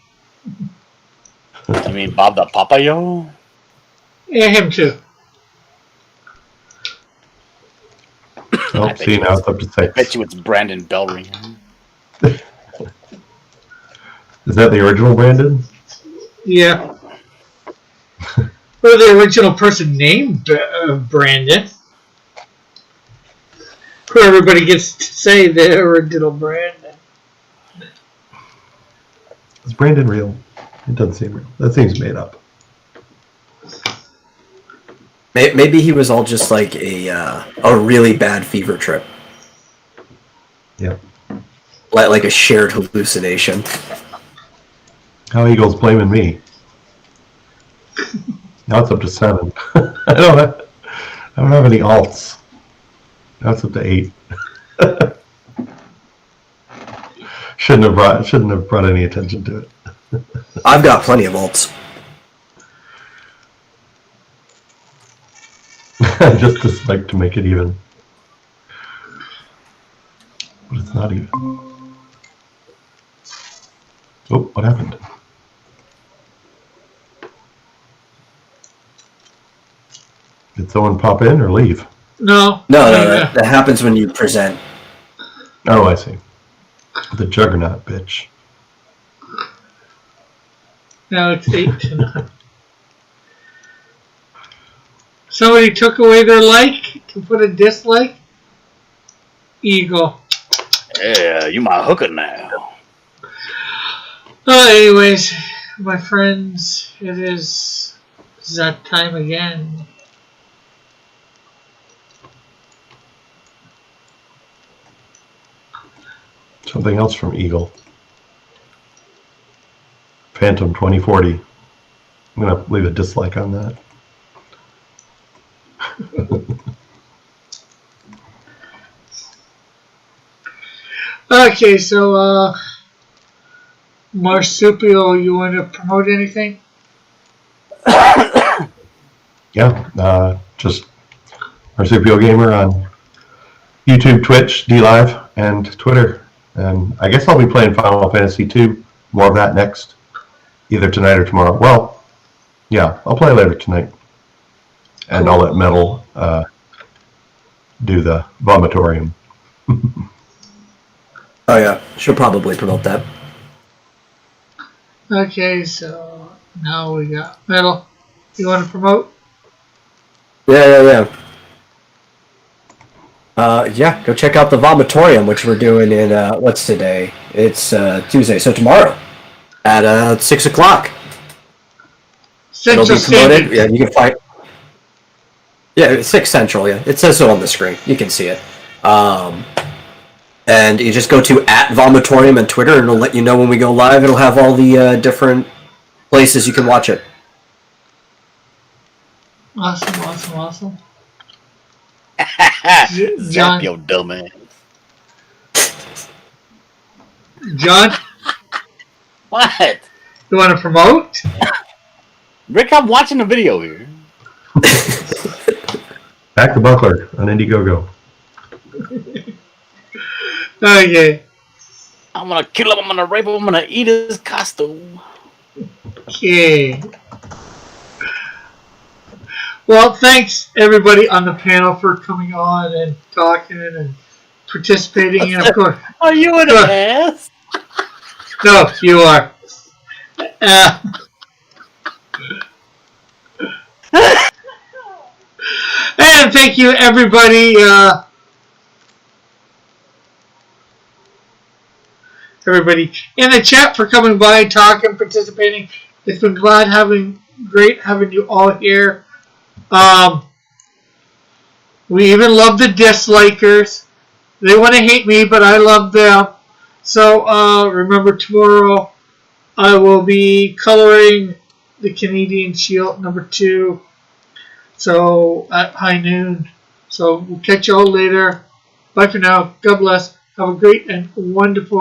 I mean, Bob the Papayo. Yeah, him too. Oh, see, now it's up to I bet 6. you it's Brandon Bellring. Is that the original Brandon? Yeah. Or the original person named Brandon. Where everybody gets to say the original Brandon. Is Brandon real? It doesn't seem real. That seems made up. Maybe he was all just like a really bad fever trip. Yep. Like a shared hallucination. How Eagles blaming me? Now it's up to 7. I don't have any alts. Now it's up to 8. Shouldn't have brought any attention to it. I've got plenty of alts. I just dislike to make it even. But it's not even. Oh, what happened? Did someone pop in or leave? No. No, that happens when you present. Oh, I see. The Juggernaut bitch. Now it's 8-9. Somebody took away their like to put a dislike. Eagle. Yeah, you my hooker now. Anyways, my friends, it is that time again. Something else from Eagle. Phantom 2040. I'm going to leave a dislike on that. Okay, so Marsupial, you want to promote anything? Yeah, just Marsupial Gamer on YouTube, Twitch, DLive, and Twitter. And I guess I'll be playing Final Fantasy 2. More of that next, either tonight or tomorrow. Well, yeah, I'll play later tonight. And I'll let Metal do the vomitorium. Oh yeah, she'll probably promote that. Okay, so now we got Metal. You want to promote? Yeah. Yeah, go check out the Vomitorium, which we're doing in, what's today? It's Tuesday, so tomorrow at 6 o'clock. It'll Central be promoted. Standard. Yeah, you can find. Yeah, it's 6 Central, yeah. It says so on the screen. You can see it. And you just go to @Vomitorium on Twitter, and it'll let you know when we go live. It'll have all the different places you can watch it. Awesome. Zap your dumbass. John, What? you want to promote? Rick, I'm watching the video here. Back the Buckler on Indiegogo. Okay. I'm gonna kill him, I'm gonna rape him, I'm gonna eat his costume. Okay. Well, thanks everybody on the panel for coming on and talking and participating. And of course, Are you an ass? no, you are. And thank you everybody. Everybody in the chat for coming by, talking, participating. It's been great having you all here. We even love the dislikers. They want to hate me, but I love them. So remember, tomorrow I will be coloring the Canadian Shield #2. So at high noon. So we'll catch you all later. Bye for now. God bless. Have a great and wonderful